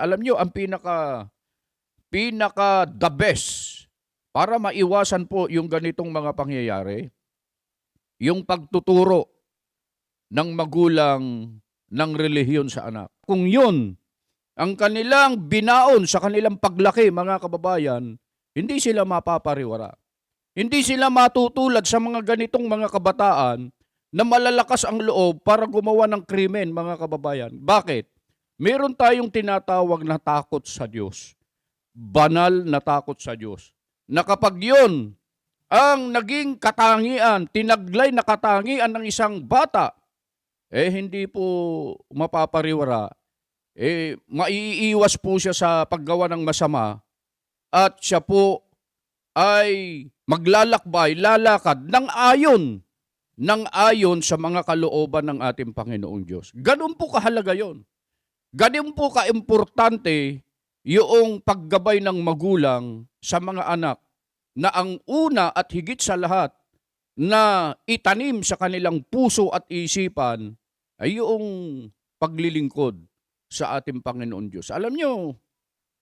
Alam nyo, ang pinaka the best para maiwasan po yung ganitong mga pangyayari, yung pagtuturo ng magulang ng relihiyon sa anak. Kung yun ang kanilang binaon sa kanilang paglaki, mga kababayan, hindi sila mapapariwara. Hindi sila matutulad sa mga ganitong mga kabataan na malalakas ang loob para gumawa ng krimen, mga kababayan. Bakit? Meron tayong tinatawag na takot sa Diyos. Banal na takot sa Diyos. Na kapag yun ang naging katangian, tinaglay na katangian ng isang bata, hindi po mapapariwara. Maiiwas po siya sa paggawa ng masama at siya po ay maglalakbay, lalakad ng ayon sa mga kalooban ng ating Panginoong Diyos. Ganun po kahalaga yon. Ganun po kaimportante yung paggabay ng magulang sa mga anak na ang una at higit sa lahat na itanim sa kanilang puso at isipan ay yung paglilingkod sa ating Panginoon Diyos. Alam nyo,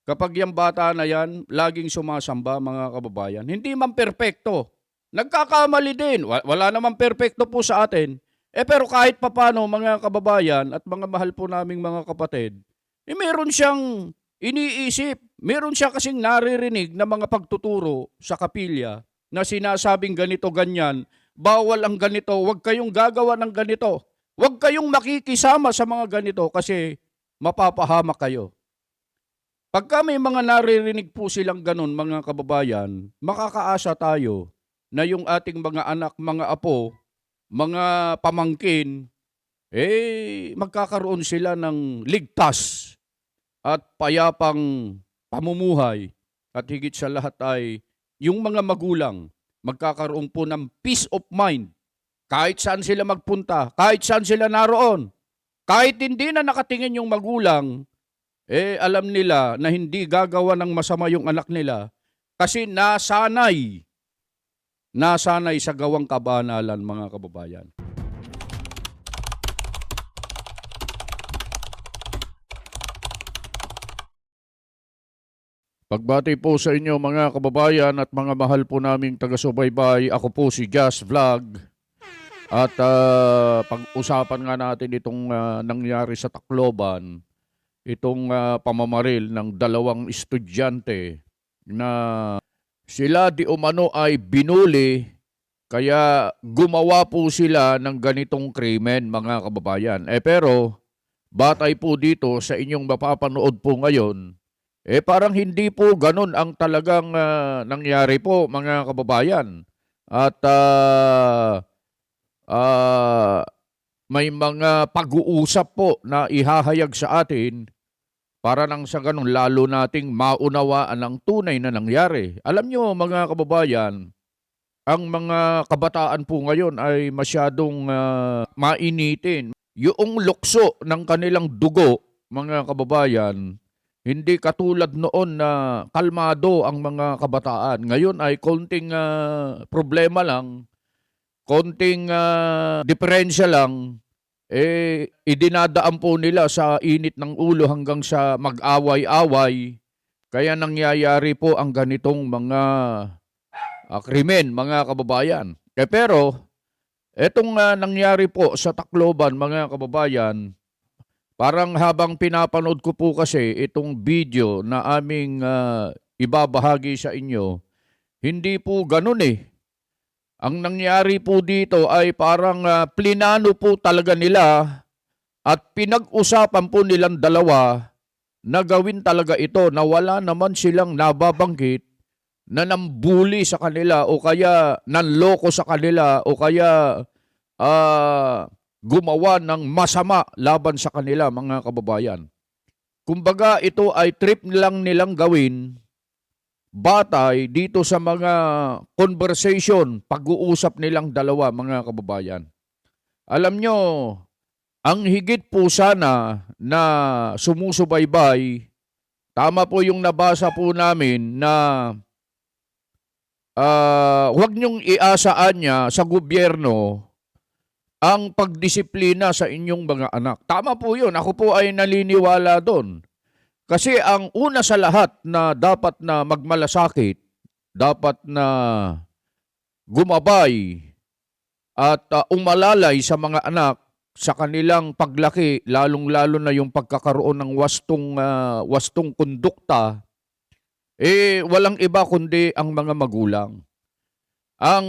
kapag yung bata na yan, laging sumasamba, mga kababayan, hindi man perpekto. Nagkakamali din. Wala naman perpekto po sa atin. Pero kahit papano, mga kababayan at mga mahal po naming mga kapatid, meron siyang iniisip. Meron siya kasing naririnig na mga pagtuturo sa kapilya na sinasabing ganito, ganyan, bawal ang ganito, huwag kayong gagawa ng ganito. Huwag kayong makikisama sa mga ganito kasi mapapahamak kayo. Pagka may mga naririnig po silang ganun, mga kababayan, makakaasa tayo na yung ating mga anak, mga apo, mga pamangkin, magkakaroon sila ng ligtas at payapang pamumuhay. At higit sa lahat ay yung mga magulang magkakaroon po ng peace of mind kahit saan sila magpunta, kahit saan sila naroon. Kahit hindi na nakatingin yung magulang, alam nila na hindi gagawa ng masama yung anak nila kasi nasanay sa gawang kabanalan, mga kababayan. Pagbati po sa inyo, mga kababayan at mga mahal po naming taga-subaybay. Ako po si Just Vlog. At pag-usapan nga natin itong nangyari sa Tacloban, itong pamamaril ng dalawang estudyante na sila di umano ay binuli, kaya gumawa po sila ng ganitong krimen, mga kababayan. Pero batay po dito sa inyong mapapanood po ngayon, parang hindi po ganun ang talagang nangyari po, mga kababayan. At may mga pag-uusap po na ihahayag sa atin para nang sa ganun lalo nating maunawaan ang tunay na nangyari. Alam nyo, mga kababayan, ang mga kabataan po ngayon ay masyadong mainitin. Yung lukso ng kanilang dugo, mga kababayan, hindi katulad noon na kalmado ang mga kabataan. Ngayon ay konting problema lang, konting diferensya lang, idinadaan po nila sa init ng ulo hanggang sa mag-away-away. Kaya nangyayari po ang ganitong mga krimen, mga kababayan. Pero, etong nangyari po sa Tacloban, mga kababayan, parang habang pinapanood ko po kasi itong video na aming ibabahagi sa inyo, hindi po ganun Ang nangyari po dito ay parang plinano po talaga nila at pinag-usapan po nilang dalawa na gawin talaga ito na wala naman silang nababanggit na nambuli sa kanila o kaya nanloko sa kanila o kaya gumawa ng masama laban sa kanila, mga kababayan. Kumbaga ito ay trip nilang gawin batay dito sa mga conversation, pag-uusap nilang dalawa, mga kababayan. Alam nyo, ang higit po sana na sumusubaybay, tama po yung nabasa po namin na huwag nyong iasaan niya sa gobyerno ang pagdisiplina sa inyong mga anak. Tama po yun. Ako po ay naniniwala doon. Kasi ang una sa lahat na dapat na magmalasakit, dapat na gumabay at umalalay sa mga anak sa kanilang paglaki, lalong-lalo na yung pagkakaroon ng wastong kondukta, walang iba kundi ang mga magulang. Ang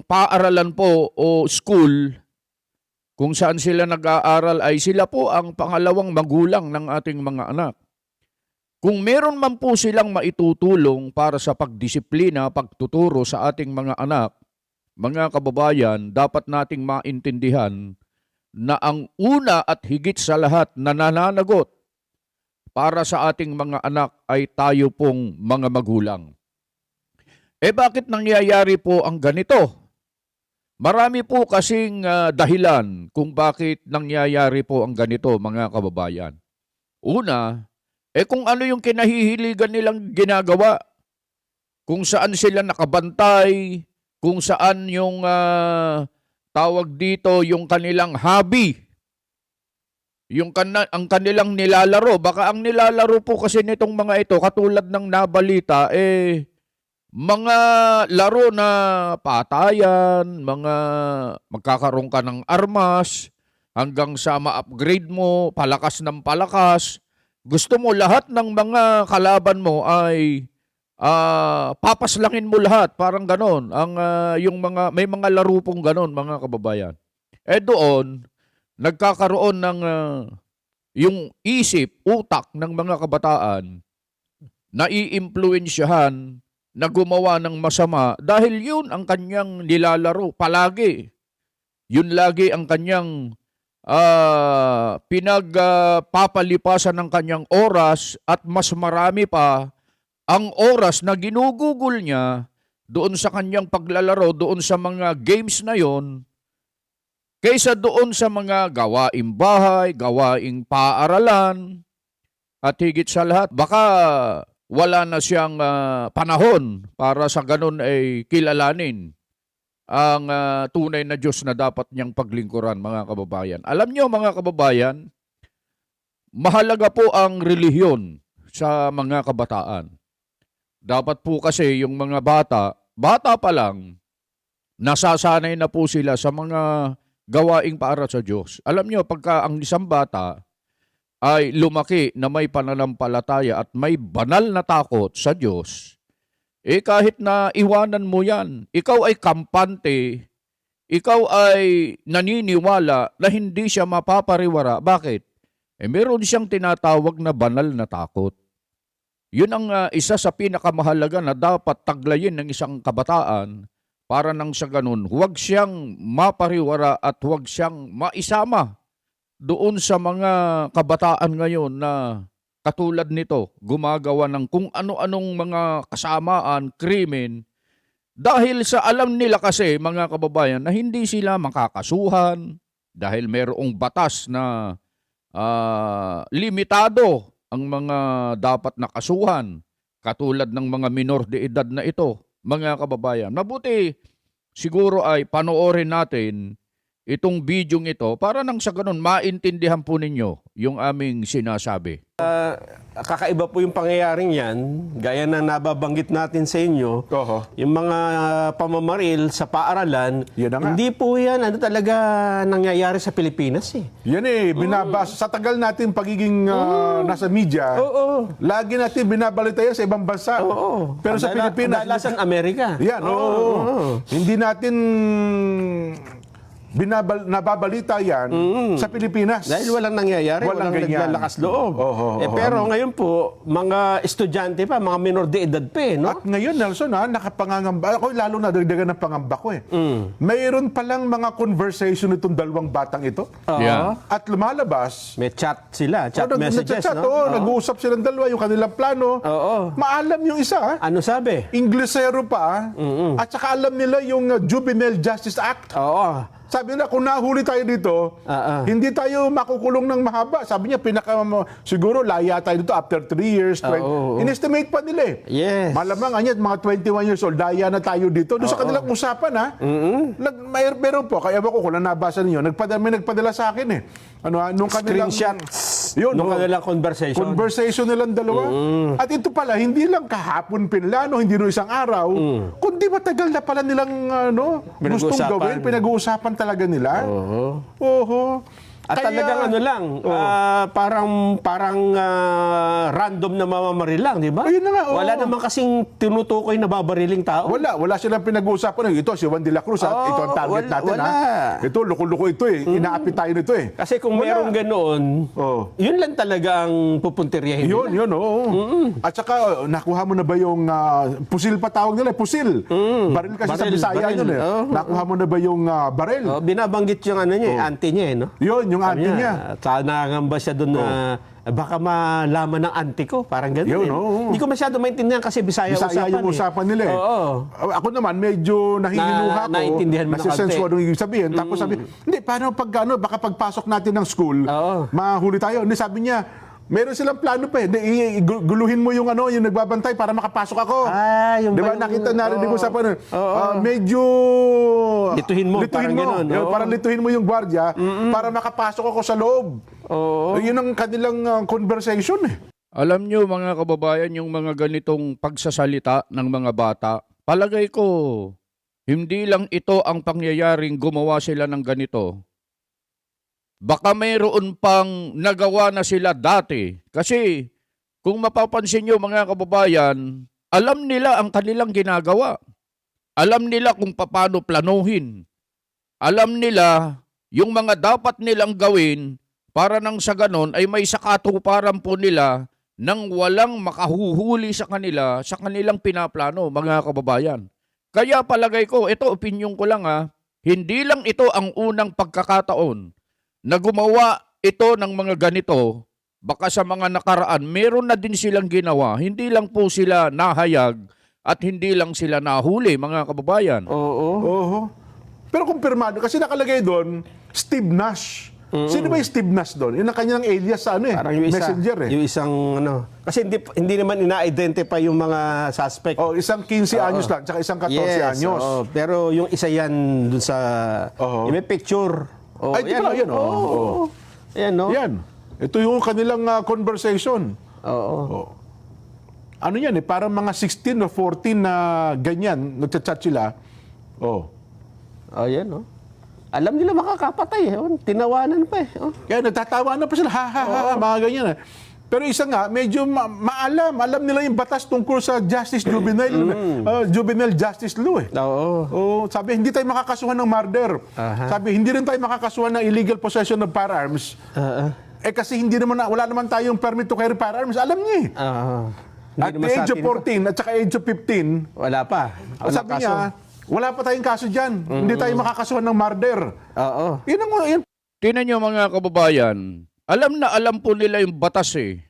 paaralan po o school, kung saan sila nag-aaral ay sila po ang pangalawang magulang ng ating mga anak. Kung meron man po silang maitutulong para sa pagdisiplina, pagtuturo sa ating mga anak, mga kababayan, dapat nating maintindihan na ang una at higit sa lahat na nananagot para sa ating mga anak ay tayo pong mga magulang. Bakit nangyayari po ang ganito? Marami po kasing dahilan kung bakit nangyayari po ang ganito, mga kababayan. Una, kung ano yung kinahihiligan nilang ginagawa, kung saan sila nakabantay, kung saan yung tawag dito, yung kanilang hobby, ang kanilang nilalaro. Baka ang nilalaro po kasi nitong mga ito, katulad ng nabalita, mga laro na patayan, mga magkakaroon ka ng armas, hanggang sa ma-upgrade mo, palakas ng palakas. Gusto mo lahat ng mga kalaban mo ay papaslangin mo lahat, parang ganon. May mga laro pong ganon, mga kababayan. Doon, nagkakaroon ng yung isip, utak ng mga kabataan na iimpluwensyahan na gumawa ng masama dahil yun ang kanyang nilalaro palagi. Yun lagi ang kanyang pinagpapalipasan ng kanyang oras at mas marami pa ang oras na ginugugol niya doon sa kanyang paglalaro, doon sa mga games na yon, kaysa doon sa mga gawaing bahay, gawaing paaralan, at higit sa lahat, baka wala na siyang panahon para sa ganun ay kilalanin ang tunay na Diyos na dapat niyang paglingkuran, mga kababayan. Alam niyo, mga kababayan, mahalaga po ang relihiyon sa mga kabataan. Dapat po kasi yung mga bata pa lang, nasasanay na po sila sa mga gawaing para sa Diyos. Alam niyo, pagka ang isang bata ay lumaki na may pananampalataya at may banal na takot sa Diyos, kahit na iwanan mo yan, ikaw ay kampante, ikaw ay naniniwala na hindi siya mapapariwara. Bakit? Meron siyang tinatawag na banal na takot. Yun ang isa sa pinakamahalaga na dapat taglayin ng isang kabataan para nang sa ganun, huwag siyang mapariwara at huwag siyang maisama doon sa mga kabataan ngayon na katulad nito, gumagawa ng kung ano-anong mga kasamaan, krimen, dahil sa alam nila kasi, mga kababayan, na hindi sila makakasuhan dahil mayroong batas na limitado ang mga dapat nakasuhan, katulad ng mga minor de edad na ito, mga kababayan. Mabuti siguro ay panoorin natin itong bidyong ito para nang sa ganun maintindihan po ninyo yung aming sinasabi. Kakaiba po yung pangyayaring yan, gaya na nababanggit natin sa inyo, yung mga pamamaril sa paaralan, hindi po yan talaga nangyayari sa Pilipinas eh. Yan binabasa. Sa tagal natin pagiging nasa media, lagi natin binabalita yan sa ibang bansa. Pero sa Pilipinas, kadalasan Amerika. Yan, hindi natin nababalita yan sa Pilipinas. Dahil walang nangyayari, walang naglalakas loob. Pero ngayon po, mga estudyante pa, mga minor de edad pa no? At ngayon, Nelson, nakapangangamba. Ako lalo na dagdagan ng pangamba ko Mayroon palang mga conversation itong dalawang batang ito. At lumalabas. May chat sila, chat messages, no? Nag-uusap silang dalawa, yung kanilang plano. Maalam yung isa. Ano sabi? Inglesero pa. At saka alam nila yung Juvenile Justice Act. Sabi nila, kung nahuli tayo dito, hindi tayo makukulong ng mahaba. Sabi niya, siguro laya tayo dito after 3 years. In-estimate pa nila Yes. Malamang, mga 21 years old, laya na tayo dito. Doon sa kanilang usapan, meron po, kaya ba ko, kung nabasa ninyo, may nagpadala sa akin nung kanilang screenshots. Yun, nung oh. kanilang conversation. Conversation nilang dalawa. At ito pala, hindi lang kahapon pinlano, hindi no isang araw, kundi matagal na pala nilang gustong Pinag-uusapan. gawin, pinag-uusapan talaga nila. Oo. Oho. At talagang parang random na mamamaril lang, di ba? Ayun na nga, oo. Wala naman kasing tinutukoy na babariling tao. Wala silang pinag-uusapan. Ito, si Juan de la Cruz, ito ang target natin. wala. Ito, luko-luko ito eh. Inaapi tayo nito eh. Kasi kung merong ganoon, Oh. yun lang talaga ang pupuntiryahin nila. Yun, oo. At saka, nakuha mo na ba yung pusil pa tawag nila? Pusil. Baril kasi sa Baril, Bisaya baril. yun eh. Oo. Nakuha mo na ba yung baril? Oh, binabanggit yung auntie niya, no? Yun, yung Sabi auntie niya. Saka nangangamba siya doon na baka malaman ng auntie ko. Parang gano'n. Yun, eh. oo. Hindi ko masyado maintindihan kasi Bisaya Yung eh. usapan nila eh. Oo. Ako naman, medyo nahihinuha ko. Naintindihan mo na Nasisense ko konti. anong ibig sabihin. Tapos sabi, hindi, paano pag baka pagpasok natin ng school, Oo. mahuli tayo. Hindi, sabi niya, meron silang plano pa eh. Guluhin mo yung yung nagbabantay para makapasok ako. Yung Di ba? ba yung- Nakita narinig mo sa paano. Medyo... Lituhin mo, parang ganun. Yun, Oo. parang lituhin mo yung gwardiya para makapasok ako sa loob. Oo. Yun ang kanilang conversation eh. Alam nyo mga kababayan, yung mga ganitong pagsasalita ng mga bata, palagay ko, hindi lang ito ang pangyayaring gumawa sila ng ganito. Baka mayroon pang nagawa na sila dati. Kasi kung mapapansin nyo mga kababayan, alam nila ang kanilang ginagawa. Alam nila kung paano planuhin. Alam nila yung mga dapat nilang gawin para nang sa ganon ay may sakatuparan po nila nang walang makahuhuli sa kanila sa kanilang pinaplano, mga kababayan. Kaya palagay ko, ito opinyon ko lang hindi lang ito ang unang pagkakataon na gumawa ito ng mga ganito. Baka sa mga nakaraan, meron na din silang ginawa. Hindi lang po sila nahayag at hindi lang sila nahuli, mga kababayan. Oo. Pero kumpirmado, kasi nakalagay doon, Steve Nash. Sino ba yung Steve Nash doon? Yung kanyang alias sa Parang yung isa, messenger eh. Yung isang kasi hindi naman ina-identify yung mga suspect. Oh, isang 15 anyos lang, tsaka isang 14 anyos. oo. Pero yung isa yan dun sa Oo. yung may picture. Oh, Ay, di ba? Yan, oo. Ayan, no? Yan. Ito yung kanilang conversation. Oo. Ano yan eh, parang mga 16 o 14 na ganyan, nagchat-chat sila. Oh. Oh, yan, no? Alam nila makakapatay, tinawanan pa eh. Oh. Kaya nagtatawa na pa sila, ha, mga ganyan. Pero isa nga, medyo alam nila yung batas tungkol sa justice juvenile justice law eh. Oo. Sabi, hindi tayo makakasuhan ng murder. Sabi, hindi rin tayo makakasuhan ng illegal possession of firearms. Kasi wala naman tayong permit to carry firearms. Alam niya eh. At the age of 14 at saka age of 15, Wala pa. sabi niya, wala pa tayong kaso dyan. Hindi tayo makakasuhan ng murder. Oo. Yun. Tingnan nyo mga kababayan, alam na alam po nila yung batas eh.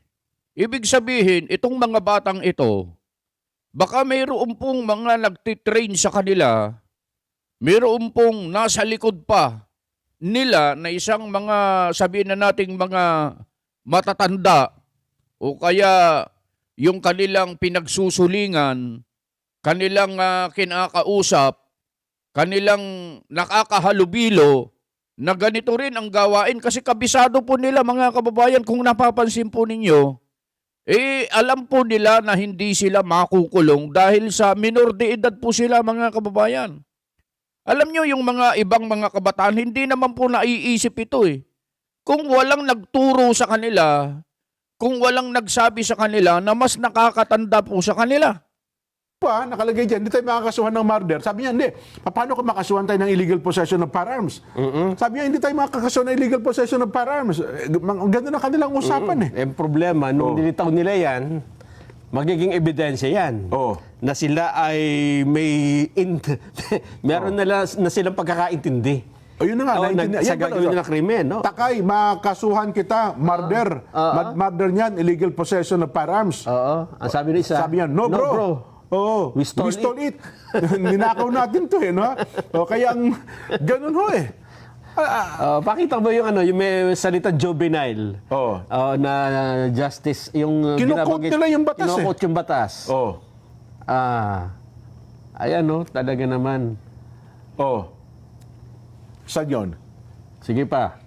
Ibig sabihin, itong mga batang ito, baka mayroon pong mga nagtitrain sa kanila, mayroon pong nasa likod pa nila na isang mga, sabihin na nating mga matatanda o kaya yung kanilang pinagsusulingan, kanilang kinakausap, kanilang nakakahalubilo, na ganito rin ang gawain kasi kabisado po nila mga kababayan kung napapansin po ninyo, alam po nila na hindi sila makukulong dahil sa minor de edad po sila mga kababayan. Alam nyo yung mga ibang mga kabataan, hindi naman po naiisip ito eh. Kung walang nagturo sa kanila, kung walang nagsabi sa kanila na mas nakakatanda po sa kanila. Nakalagay dyan, hindi tayo makakasuhan ng murder. Sabi niya, hindi. Paano kung makasuhan tayo ng illegal possession of firearms? Sabi niya, hindi tayo makakasuhan ng illegal possession of firearms. Ganda na kanilang usapan eh. Yung problema, nung nilitaw nila yan, magiging ebidensya yan. Na sila ay meron na silang pagkakaintindi. Ayun na nga, Sa gagawin nila krimen, no? Takay, makasuhan kita, murder. Murder niyan, illegal possession of firearms. Oo. Ang sabi ni isa, Sabi niya, no bro. Oo, We stole it. Ninakaw natin to eh, no? Kaya ganun ho eh. Pakita mo yung may salita juvenile. Na justice, yung Kinukot nila yung batas eh. Kinukot yung batas. Ayan, no? Talaga naman. Saan yun? Sige pa.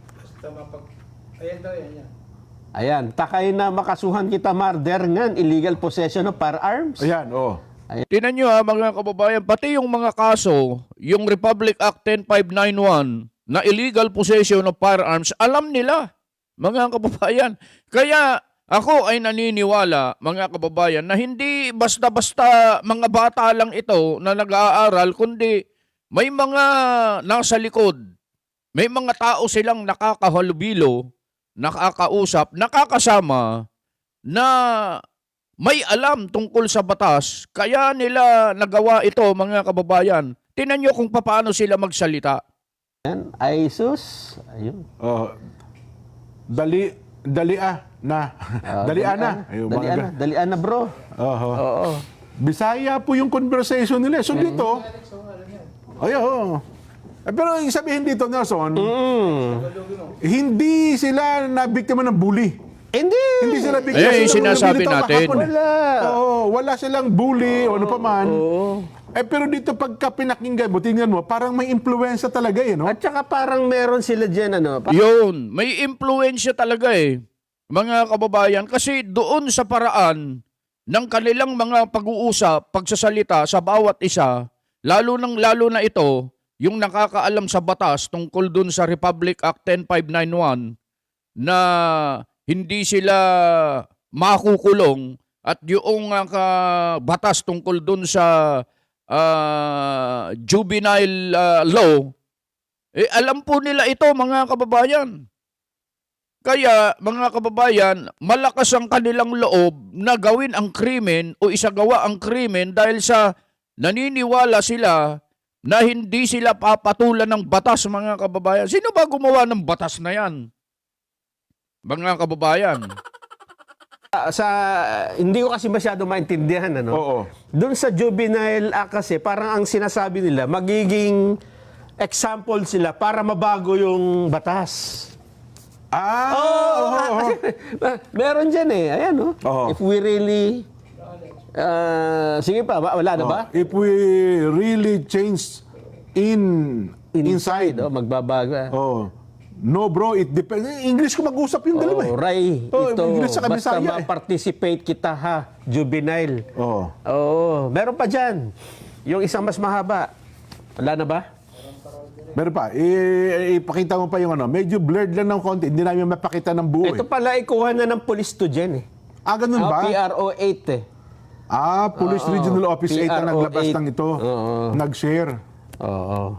Ayan daw, yan. Ayan, takay na makasuhan kita murder ngan illegal possession of firearms. Ayan, oh. Tinan nyo mga kababayan, pati yung mga kaso, yung Republic Act 10591 na illegal possession of firearms, alam nila, mga kababayan. Kaya ako ay naniniwala, mga kababayan, na hindi basta-basta mga bata lang ito na nag-aaral, kundi may mga nasa likod, may mga tao silang nakakahalubilo, nakakausap, nakakasama, na may alam tungkol sa batas, kaya nila nagawa ito, mga kababayan. Tingnan nyo kung paano sila magsalita. Ayan, ay sus. Ayun. Oh. Dalia na. Dalia na. Ayun, mga Dalian na bro. Oho. Oo. Bisaya po yung conversation nila. So dito, ayun. Pero yung sabihin dito, Nelson, hindi sila nabiktima ng bully. Hindi sila biktima. Ayun yung sinasabi nabili natin. kahapon. Wala. Oo, wala silang bully o ano pa man. Pero dito pagka pinakinggan mo, tingnan mo, parang may impluensya talaga no? At saka parang meron sila dyan, Yun, may impluensya talaga mga kababayan. Kasi doon sa paraan ng kanilang mga pag-uusap, pagsasalita sa bawat isa, lalo na ito, yung nakakaalam sa batas tungkol doon sa Republic Act 10591 na hindi sila makukulong at yung batas tungkol doon sa juvenile law, alam po nila ito, mga kababayan. Kaya, mga kababayan, malakas ang kanilang loob na gawin ang krimen o isagawa ang krimen dahil sa naniniwala sila na hindi sila papatulan ng batas, mga kababayan. Sino ba gumawa ng batas na yan? Mga kababayan. Hindi ko kasi masyado maintindihan, Oo. Doon sa juvenile act kasi, parang ang sinasabi nila, magiging example sila para mabago yung batas. Meron dyan Ayan, Oo. If we really... sige pa, wala na ba? If we really change inside. Magbabago. Oh. No bro, it depends. English ko mag-usap yung dalawa. Ray, ito, English sa basta Bisaya. ma-participate kita ha, juvenile. Oo. Meron pa dyan. Yung isang mas mahaba. Wala na ba? Meron pa. Ipakita mo pa yung Medyo blurred lang ng konti. Hindi namin mapakita ng buo. Ito pala, ikuha na ng police to dyan Ganun ba? PRO 8 Police Regional Office 8 ang PRO naglabas 8. ng ito. Nag-share. Oo.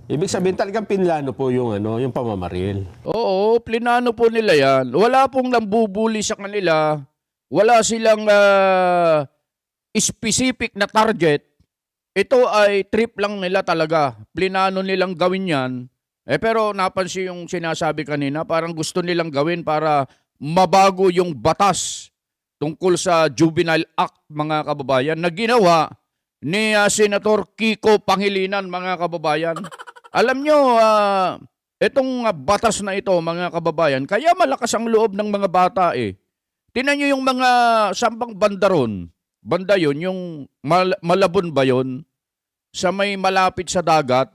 Ibig sabihin talagang pinlano po yung yung pamamaril. Oo, plinano po nila yan. Wala pong nambubuli sa kanila. Wala silang specific na target. Ito ay trip lang nila talaga. Plinano nilang gawin yan. Pero napansin yung sinasabi kanina, parang gusto nilang gawin para mabago yung batas tungkol sa Juvenile Act, mga kababayan, na ginawa ni Senator Kiko Pangilinan, mga kababayan. Alam nyo, itong batas na ito, mga kababayan, kaya malakas ang loob ng mga bata Tingnan nyo yung mga sambang banda ron. Banda yun, yung Malabon ba yun? Sa may malapit sa dagat,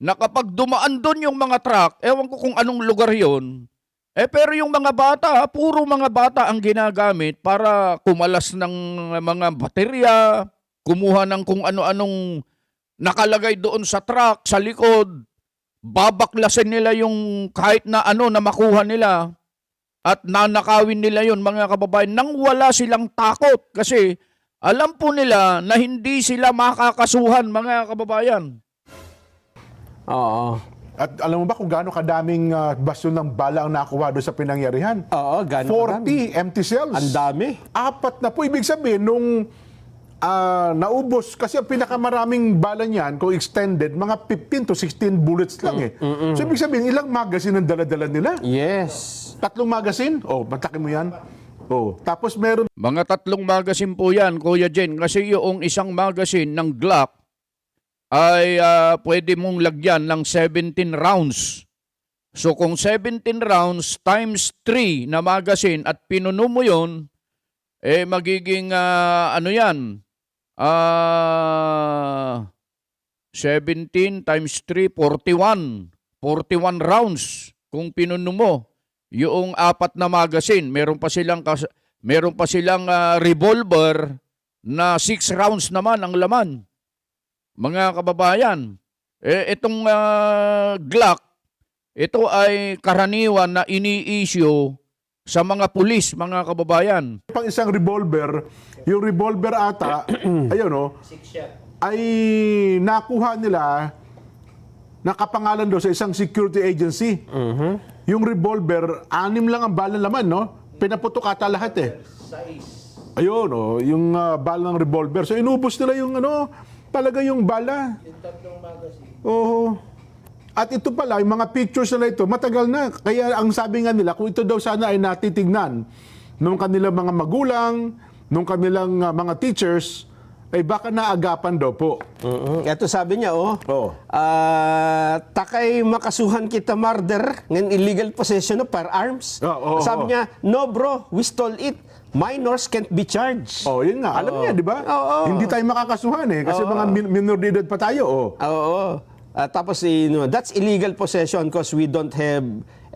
na kapag dumaan doon yung mga truck, ewan ko kung anong lugar yun, pero yung mga bata, puro mga bata ang ginagamit para kumalas ng mga baterya, kumuha ng kung ano-anong nakalagay doon sa truck, sa likod, babaklasin nila yung kahit na na makuha nila at nanakawin nila yon, mga kababayan, nang wala silang takot kasi alam po nila na hindi sila makakasuhan, mga kababayan. Oo. At alam mo ba kung gaano kadaming basyon ng bala ang nakuha doon sa pinangyarihan? Oo, gano'n 40 empty cells. Ang dami. 4 na po. Ibig sabihin, nung naubos, kasi ang pinakamaraming bala niyan, kung extended, mga 15 to 16 bullets lang So ibig sabihin, ilang magazine ang dala-dala nila? Yes. 3 magazine? Mataki mo yan. Tapos meron Mga 3 magazine po yan, Kuya Jen, kasi yung isang magazine ng Glock ay pwede mong lagyan ng 17 rounds. So kung 17 rounds times 3 na magazine at pinuno mo yun, magiging yan, 17 times 3, 41. 41 rounds kung pinuno mo yung 4 na magazine, meron pa silang revolver na 6 rounds naman ang laman. Mga kababayan, itong Glock, ito ay karaniwan na ini-issue sa mga pulis, mga kababayan. Pang isang revolver, yung revolver ata, ayun no, ay nakuha nila, nakapangalan daw sa isang security agency. Yung revolver, 6 lang ang bala laman, no? Pinaputok ata lahat eh. Ayun, oh, yung bala ng revolver. So inubos nila yung talaga yung bala. Yung 3 magazine. Oo. At ito pala, yung mga pictures na ito, matagal na. Kaya ang sabi nga nila, kung ito daw sana ay natitignan nung kanilang mga magulang, nung kanilang mga teachers, ay baka naagapan daw po. Ito sabi niya, takay makasuhan kita murder ng illegal possession of firearms. Sabi niya, no bro, we stole it. Minors can't be charged. Yun nga. Alam niya, di ba? Hindi tayo makakasuhan eh. Kasi mga minor de edad pa tayo. Tapos, that's illegal possession because we don't have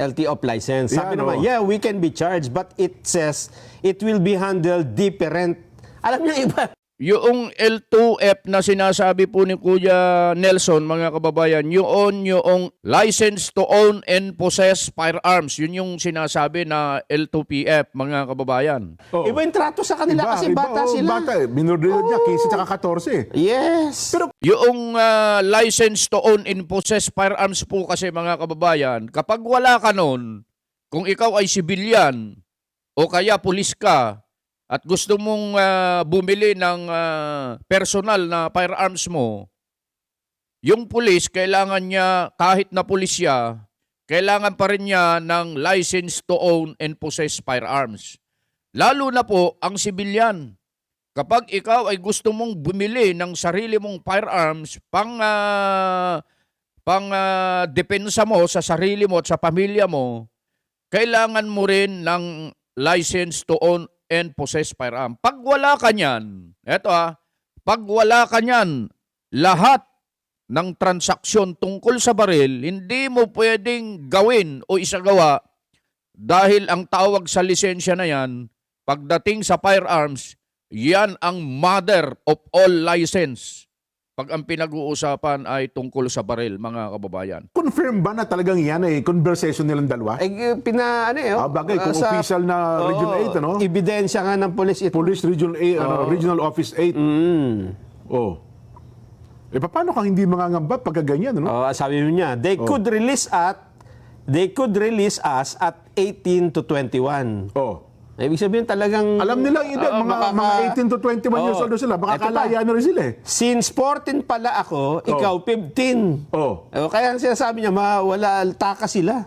LTO license. Sabi naman, yeah, we can be charged, but it says it will be handled different. Alam niya iba. Yung L2F na sinasabi po ni Kuya Nelson, mga kababayan, yung license to own and possess firearms. Yun yung sinasabi na L2PF, mga kababayan. Iba yung trato sa kanila kasi bata sila. Bata, minor de edad niya, 15 at 14. Yes. Pero Yung license to own and possess firearms po kasi, mga kababayan, kapag wala ka nun, kung ikaw ay sibilyan o kaya pulis ka, at gusto mong bumili ng personal na firearms mo, yung pulis, kailangan niya, kahit na pulis siya, kailangan pa rin niya ng license to own and possess firearms. Lalo na po ang sibilyan. Kapag ikaw ay gusto mong bumili ng sarili mong firearms pang depensa mo sa sarili mo at sa pamilya mo, kailangan mo rin ng license to own and possess firearm. Pag wala ka niyan, pag wala ka niyan, lahat ng transaksyon tungkol sa baril, hindi mo pwedeng gawin o isagawa dahil ang tawag sa lisensya na yan, pagdating sa firearms, yan ang mother of all license. Pag ang pinag-uusapan ay tungkol sa baril, mga kababayan. confirm ba na talagang yan ay conversation nilang dalawa? Bagay, kung official na Region 8, Ebidensya nga ng police ito. Police Region 8, Regional Office 8. Paano kang hindi mangangamba pagka ganyan, Sabi niya, they could release us at 18 to 21. Ibig sabihin talagang... Alam nila, mga 18 to 21 years old sila, baka kalaya na rin sila eh. Since 14 pala ako, ikaw 15. Kaya sinasabi niya, wala taka sila.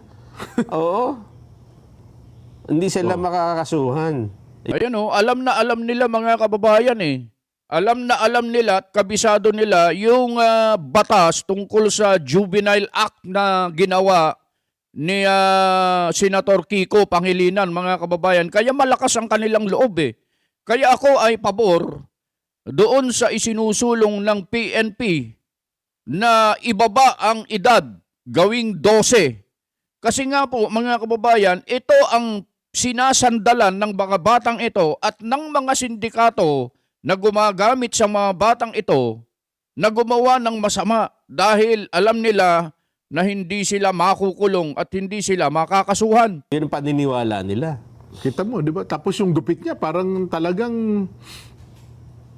Hindi sila makakasuhan. Ayun alam na alam nila, mga kababayan eh. Alam na alam nila at kabisado nila yung batas tungkol sa Juvenile Act na ginawa ni Senator Kiko Pangilinan, mga kababayan. Kaya malakas ang kanilang loob eh. Kaya ako ay pabor doon sa isinusulong ng PNP na ibaba ang edad gawing 12. Kasi nga po, mga kababayan, ito ang sinasandalan ng mga batang ito at ng mga sindikato na gumagamit sa mga batang ito na gumawa ng masama dahil alam nila na hindi sila makukulong at hindi sila makakasuhan. Yun ang paniniwala nila. Kita mo, di ba? Tapos yung gupit niya, parang talagang...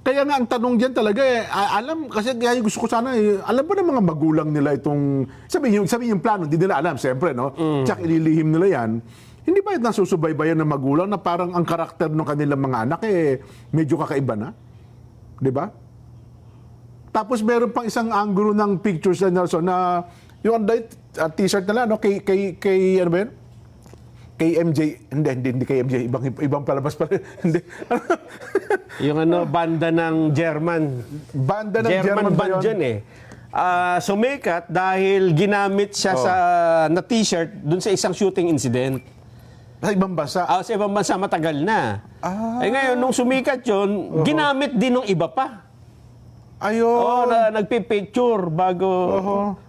Kaya nga ang tanong dyan talaga alam, kasi kaya gusto ko sana alam ba ng mga magulang nila itong... Sabi yung plano, hindi nila alam, siyempre, no? Tsak ililihim nila yan. Hindi ba nasusubaybayan ng magulang na parang ang karakter ng kanilang mga anak medyo kakaiba na? Di ba? Tapos meron pang isang angulo ng pictures na Nelson na yung t-shirt nila, no? Kay ano ba yun? Kay MJ, hindi kay MJ, ibang palabas pa rin. Hindi. Yung banda ng German. Banda ng German ba band yun? yun eh. Sumikat dahil ginamit siya na t-shirt dun sa isang shooting incident. Sa ibang bansa? Sa ibang bansa, matagal na. Ngayon, nung sumikat yun, ginamit din ng iba pa. Ayun. Oo, na nagpipicture bago.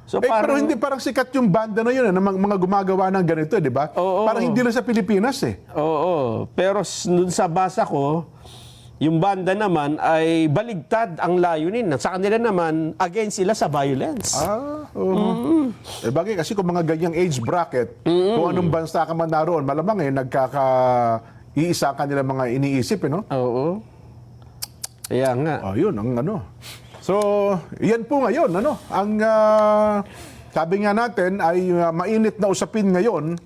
So Pero hindi parang sikat yung banda na yun, mga gumagawa ng ganito, di ba? Oo. Parang hindi lang sa Pilipinas eh. Oo, pero dun sa basa ko, yung banda naman ay baligtad ang layunin. Sa kanila naman, against sila sa violence. Oo. Eh bagay kasi kung mga ganyang age bracket, kung anong bansa ka man naroon, malamang iisa ka nila mga iniisip, eh, no? Oo. Kaya nga. Yun, ang ano. So, yan po ngayon, ano, ang sabi nga natin ay mainit na usapin ngayon,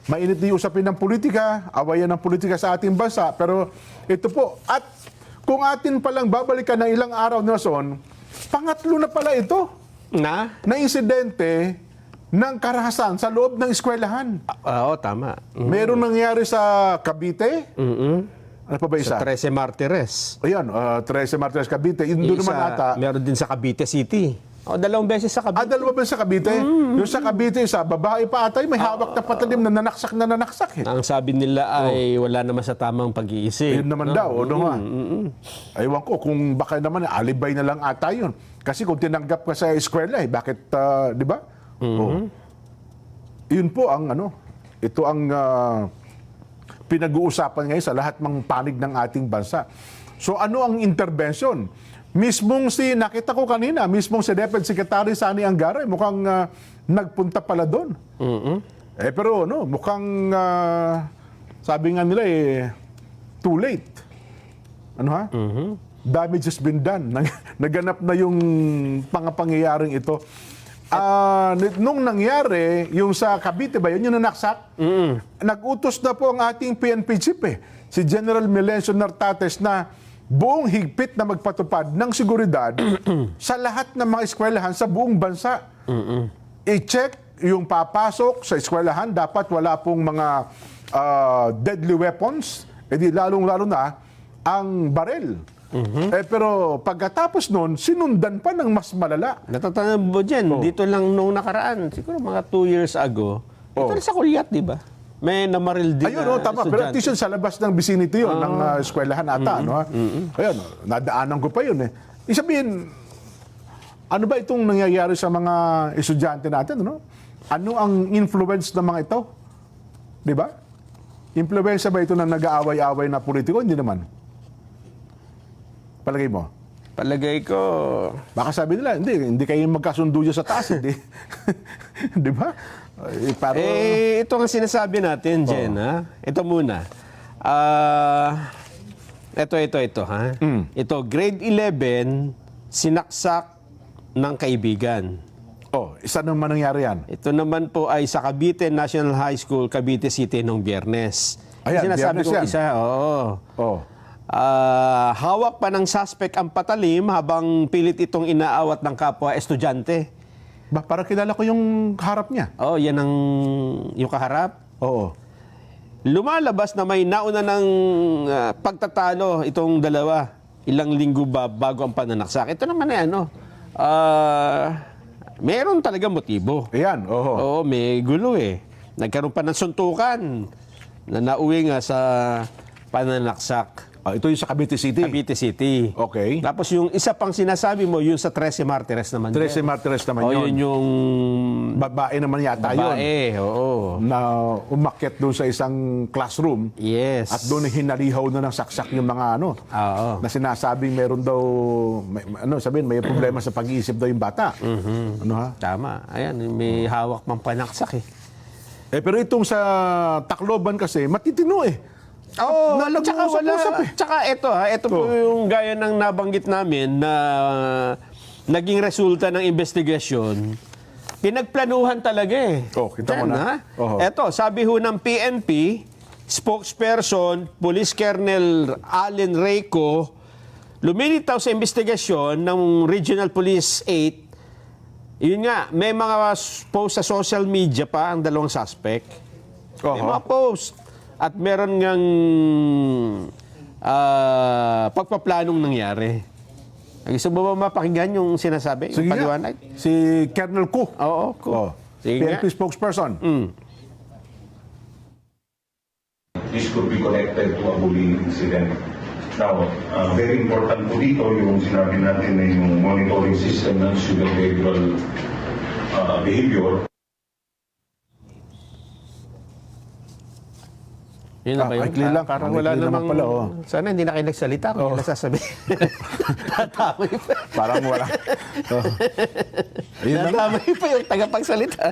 mainit na yung usapin ng politika, awayan ng politika sa ating bansa, pero ito po, at kung atin palang babalikan ng ilang araw, Nelson, pangatlo na pala ito Na insidente ng karahasan sa loob ng eskwelahan. Oo, tama. Meron nangyari sa Cavite, ano pa ba isa? Sa 13 Martires. Ayan, 13 Martires Cavite. Yun doon naman ata. Meron din sa Cavite City. Dalawang beses sa Cavite. Dalawa ba sa Cavite? Yung sa Cavite, isa, babae pa atay, may hawak na patalim na nanaksak eh. Ang sabi nila ay wala naman sa tamang pag-iisip. Yun naman daw, ano nga. Aywan ko, kung baka naman, alibay na lang ata yun. Kasi kung tinanggap ka sa eskwela, bakit, di ba? Yun po ang, ito ang pinag-uusapan ngayon sa lahat ng panig ng ating bansa. So ano ang intervention? Mismong nakita ko kanina, mismong si Deputy Secretary Sani Angara, mukhang nagpunta pala doon. Pero mukhang sabi nga nila too late. Ano ha? Damage has been done. Naganap na yung pangapangyayaring ito. Nung nangyari, yung sa Cavite ba, yun yung nanaksak? Nag-utos na po ang ating PNP chief si General Melencio Nartates na buong higpit na magpatupad ng seguridad sa lahat ng mga eskwelahan sa buong bansa. I-check yung papasok sa eskwelahan, dapat wala pong mga deadly weapons, edi lalong-lalo na ang barel. Pero pagkatapos nun, sinundan pa ng mas malala. Natatandaan mo dyan, dito lang nung nakaraan, siguro mga 2 years ago, dito lang sa Kulyat, di ba? May namaril din Ayun, tama. Pero at least yun, sa labas ng vicinity yun, ng eskwelahan ata. Ayun, nadaanan ko pa yun Isabihin, ano ba itong nangyayari sa mga estudyante natin? Ano ang influence ng mga ito? Di ba? Influensya ba ito ng nag-aaway-aaway na politiko? Hindi naman. Palagay mo? Palagay ko, Baka sabi nila, hindi kayo magkasundo dyan sa taas. Hindi. Di ba? ito nga sinasabi natin, Jen, ha? Ito muna. Ito, ha? Ito, grade 11, sinaksak ng kaibigan. Isa naman nangyari yan. Ito naman po ay sa Cavite National High School, Cavite City, nung Biyernes. Ayan, Sinasabi Biyernes ko yan. isa, Oh. hawak pa ng suspect ang patalim habang pilit itong inaawat ng kapwa estudyante. Parang kilala ko yung harap niya. Yan ang yung kaharap. Oo. Lumalabas na may nauna ng pagtatalo itong dalawa. Ilang linggo bago ang pananaksak. Ito naman ay meron talaga motibo. Ayan, Oo, may gulo Nagkaroon pa ng suntukan na nauwi nga sa pananaksak. Ito yung sa Cavite City. Cavite City. Okay. Tapos yung isa pang sinasabi mo, yung sa 13 Martires naman. 13 Martires naman yun. Yun yung Babae naman yata yun. babae. Oo. Na umakyat doon sa isang classroom. Yes. At doon hinalihaw na ng saksak yung mga Oo. na sinasabing meron daw, sabihin, may problema sa pag-iisip daw yung bata. Ano ha? Tama. Ayan, may hawak pang panaksak Pero itong sa Tacloban kasi, matitino Tsaka wala. Tsaka ito po yung gaya ng nabanggit namin na naging resulta ng investigasyon. Pinagplanuhan talaga kita mo na. Ito, sabi ho ng PNP, spokesperson, Police Colonel Allen Reyco, lumilitaw sa investigasyon ng Regional Police 8. Yun nga, may mga post sa social media pa ang dalawang suspect. May mga post. At meron ngang pagpaplanong nangyari. Gusto mo ba mapakinggan yung sinasabi? Sige Yung paliwanag? Si Colonel Ku. Oo, Sige nga. PNP spokesperson. This could be connected to a bullying incident Now, very important po dito yung sinabi natin na yung monitoring system ng student behavioral behavior. Yun na ba yun? Maikli lang. Parang Maikli wala naman namang... pala, oh. Sana hindi na kayo nagsalita kung yun nasasabihin. Tatamoy pa. Parang wala. Ayun na nga. Tatamoy pa yung tagapagsalita.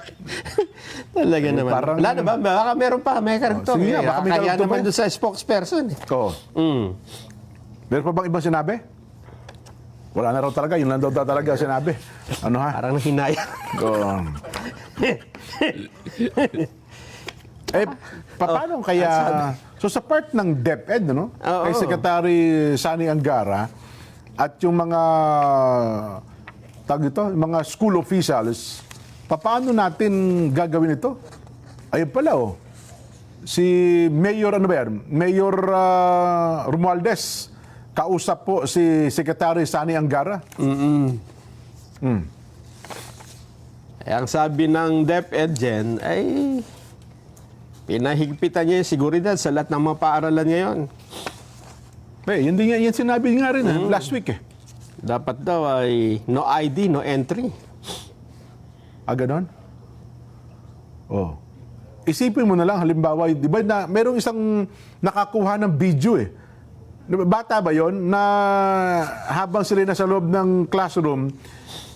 Talaga naman. parang- Wala na ba? Baka meron pa. May karagtong. sige nga, baka may Kaya karagtong naman pa. doon sa spokesperson. Oo. Meron pa bang ibang sinabi? Wala na raw talaga. Yun lang daw talaga sinabi. Ano ha? Parang nahinaya. Oo. Paano kaya... So sa part ng DepEd, no? Oo. Kay Secretary Sani Angara at yung mga mga school officials, paano natin gagawin ito? Ayun pala, oh. Si Mayor, ano ba yan? Mayor Romualdez, kausap po si Secretary Sani Angara. Ang sabi ng DepEd dyan ay pinahigpitan niya yung seguridad sa lahat ng mga paaralan ngayon. Yun din yan sinabi nga rin last week eh. Dapat daw ay no ID, no entry. Ganon? Oh. Isipin mo na lang, halimbawa, di ba na merong isang nakakuha ng video eh. Bata ba yon na habang sila nasa loob ng classroom,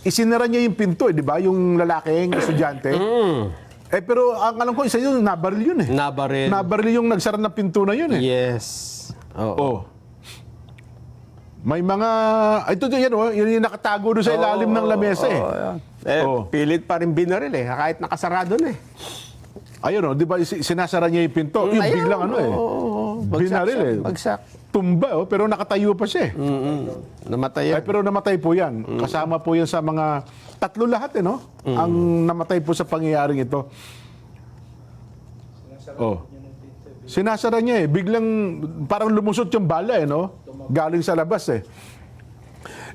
isinara niya yung pinto eh, di ba? Yung lalaking estudyante. Pero ang alam ko, isa yun, nabaril yun eh. Nabaril. Nabaril yung nagsara ng pinto na yun eh. Yes. Oo. Oh. May mga, ito yan oh, yun yung nakatago doon sa ilalim ng lamesa eh. Oh. Pilit pa rin binaril eh, kahit nakasarado na eh. Ayun oh, di ba sinasara niya yung pinto, yung Ayun, biglang ano eh. Binaril eh. Bagsak. Tumba oh, pero nakatayo pa siya eh. Namatay Ay, yan. pero namatay po yan. Kasama po yan sa mga, tatlo lahat eh no? Ang namatay po sa pangyayaring ito. Oh. Sinasara niya eh. Biglang parang lumusot yung bala eh no? Galing sa labas eh.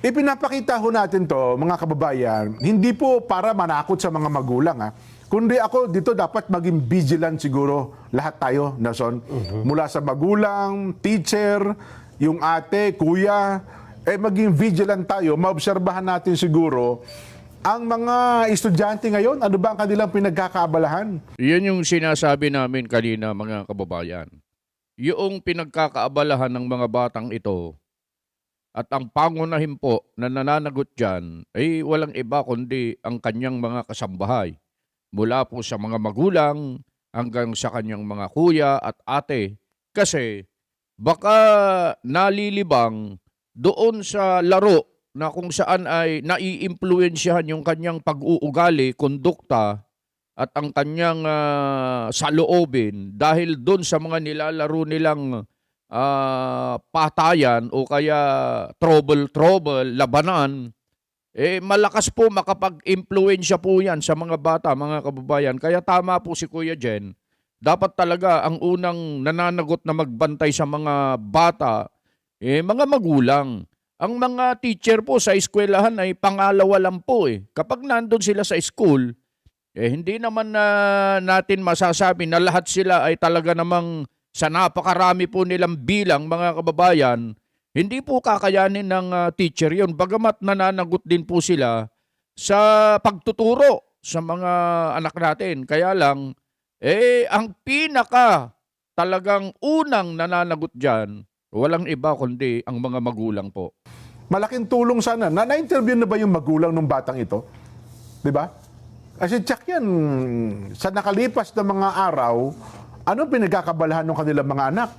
Ipinapakita ho natin to, mga kababayan, hindi po para manakot sa mga magulang ha. Kundi ako dito dapat maging vigilant siguro lahat tayo, Nason. Mula sa magulang, teacher, yung ate, kuya, maging vigilant tayo, maobserbahan natin siguro ang mga estudyante ngayon, ano ba ang kanilang pinagkakaabalahan? Yan yung sinasabi namin kanina, mga kababayan. Yung pinagkakaabalahan ng mga batang ito at ang pangunahin po na nananagot dyan ay walang iba kundi ang kanyang mga kasambahay. Mula po sa mga magulang hanggang sa kanyang mga kuya at ate. Kasi baka nalilibang doon sa laro na kung saan ay naiimpluwensyahan yung kanyang pag-uugali, kondukta at ang kanyang saloobin dahil doon sa mga nilalaro nilang patayan o kaya trouble, labanan, malakas po makapag-impluwensya po yan sa mga bata, mga kababayan. Kaya tama po si Kuya Jen. Dapat talaga ang unang nananagot na magbantay sa mga bata, mga magulang. Ang mga teacher po sa eskwelahan ay pangalawa lang po eh. Kapag nandun sila sa school, hindi naman natin masasabi na lahat sila ay talaga namang sa napakarami po nilang bilang, mga kababayan, hindi po kakayanin ng teacher yun. Bagamat nananagot din po sila sa pagtuturo sa mga anak natin. Kaya lang, ang pinaka talagang unang nananagot dyan, walang iba kundi ang mga magulang po. Malaking tulong sana. Na-interview na ba yung magulang ng batang ito? Di ba? Kasi check yan, sa nakalipas na mga araw, ano pinagkakabalahan ng kanilang mga anak?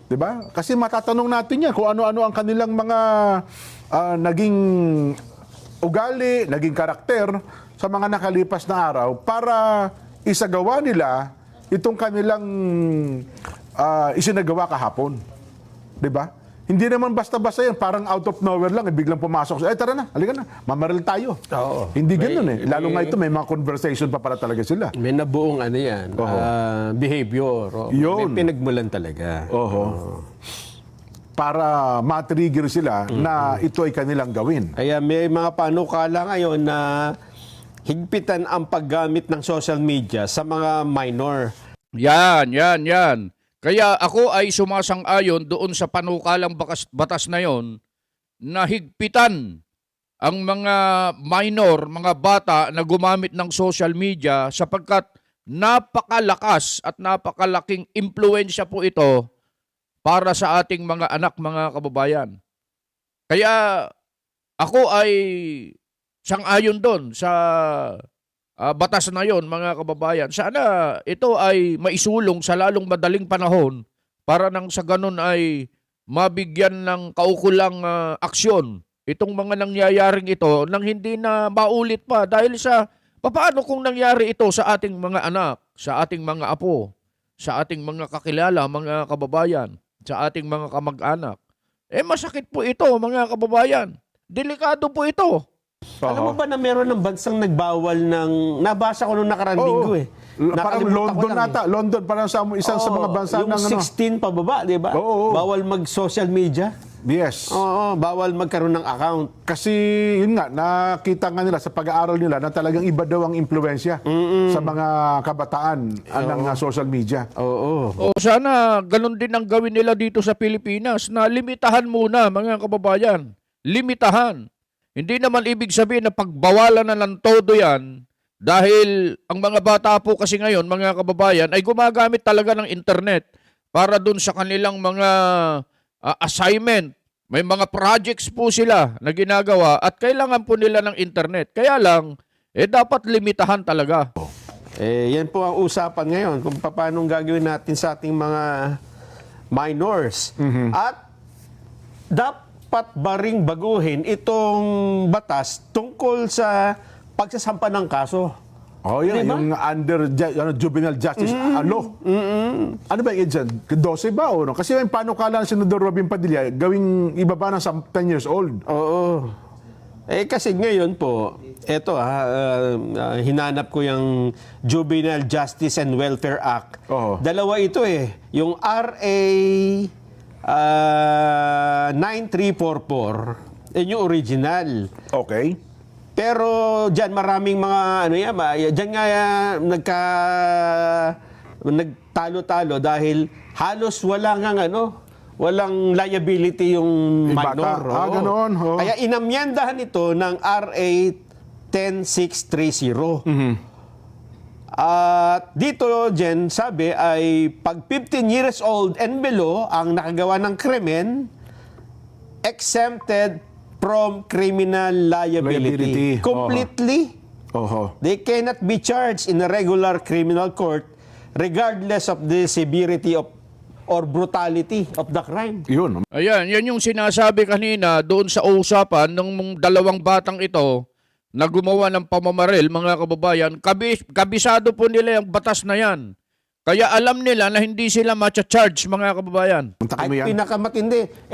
Di ba? Kasi matatanong natin yan kung ano-ano ang kanilang mga naging ugali, naging karakter sa mga nakalipas na araw para isagawa nila itong kanilang isinagawa kahapon. Di ba? Hindi naman basta-basta yan, parang out of nowhere lang, biglang pumasok. Tara na, halika na, mamaril tayo. Oo. Hindi ganun eh. Lalo nga ito, may mga conversation pa para talaga sila. May nabuong ano yan, behavior. Yun. May pinagmulan talaga. Para ma-trigger sila na ito ay kanilang gawin. Kaya may mga panukala ngayon na higpitan ang paggamit ng social media sa mga minor. Yan. Kaya ako ay sumasang-ayon doon sa panukalang batas na yon na higpitan ang mga minor, mga bata na gumamit ng social media sapagkat napakalakas at napakalaking impluensya po ito para sa ating mga anak, mga kababayan. Kaya ako ay sang-ayon doon sa batas na yon, mga kababayan. Sana ito ay maisulong sa lalong madaling panahon para nang sa ganun ay mabigyan ng kaukulang aksyon itong mga nangyayaring ito nang hindi na maulit pa dahil sa paano kung nangyari ito sa ating mga anak, sa ating mga apo, sa ating mga kakilala, mga kababayan, sa ating mga kamag-anak. Masakit po ito, mga kababayan. Delikado po ito. Alam mo ba na meron ng bansang nagbawal ng... Nabasa ko nung nakarang linggo eh. Parang Nakalimutan ko London lang nata. London, parang sa isang sa mga bansa yung ng ano. 16 pababa, di ba? Oo. Bawal mag-social media. Yes. Oo, bawal magkaroon ng account. Kasi yun nga, nakita nga nila sa pag-aaral nila na talagang iba daw ang impluensya sa mga kabataan ng social media. Oo. Sana ganun din ang gawin nila dito sa Pilipinas na limitahan muna, mga kababayan. Limitahan. Hindi naman ibig sabihin na pagbawalan na ng todo yan dahil ang mga bata po kasi ngayon, mga kababayan, ay gumagamit talaga ng internet para dun sa kanilang mga assignment. May mga projects po sila na ginagawa at kailangan po nila ng internet. Kaya lang, dapat limitahan talaga. Yan po ang usapan ngayon kung paano gagawin natin sa ating mga minors. At dapat ba ring baguhin itong batas tungkol sa pagsasampa ng kaso? Oh, yan, Diba? yung juvenile justice law. Ano ba yun dyan? 12 ba o no? Kasi yung panukala ng Senador Robin Padilla, gawing ibaba ng 10 years old. Oo. Kasi ngayon po, eto hinanap ko yung Juvenile Justice and Welfare Act. Oo. Dalawa ito eh. Yung RA 9344, yun yung original. Okay. Pero diyan maraming mga diyan nga nagtalo-talo dahil halos walang liability yung Yung minor. bata. Oo. Ganon. Oh. Kaya inamyandahan ito ng RA 10630. At dito, Jen, sabi ay pag 15 years old and below ang nakagawa ng krimen, exempted from criminal liability. Completely. Oho. They cannot be charged in a regular criminal court regardless of the severity of or brutality of the crime. Yun. Ayan, yan yung sinasabi kanina doon sa usapan ng dalawang batang ito na gumawa ng pamamaril, mga kababayan. Kabisado po nila yung batas na yan. Kaya alam nila na hindi sila ma-charge, mga kababayan. Punta Ay, mo yan. pinakamatindi.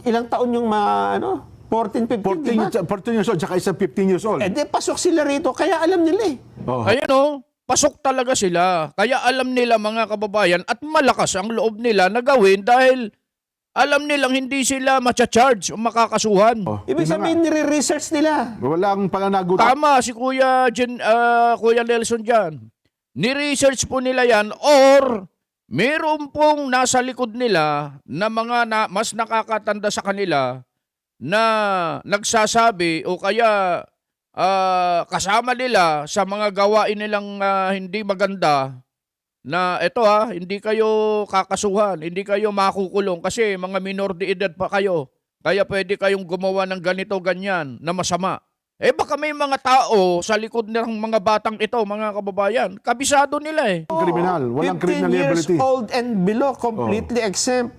Ilang taon yung 14, 15, di ba? 14 years old, tsaka isang 15 years old. Di pasok sila rito, kaya alam nila eh. Oh. Ayan pasok talaga sila. Kaya alam nila, mga kababayan, at malakas ang loob nila na gawin dahil alam nilang hindi sila ma-charge o makakasuhan. Oh. Ibig sabihin, nire-research nila. Walang pananagutan. Tama si Kuya Nelson dyan. Ni-research po nila yan or meron pong nasa likod nila na mga mas nakakatanda sa kanila na nagsasabi o kaya kasama nila sa mga gawain nilang hindi maganda na ito hindi kayo kakasuhan, hindi kayo makukulong kasi mga minor de edad pa kayo. Kaya pwede kayong gumawa ng ganito, ganyan na masama. Baka may mga tao sa likod ng mga batang ito, mga kababayan, kabisado nila Kriminal. Walang 15 criminal years liability. old and below, completely exempt.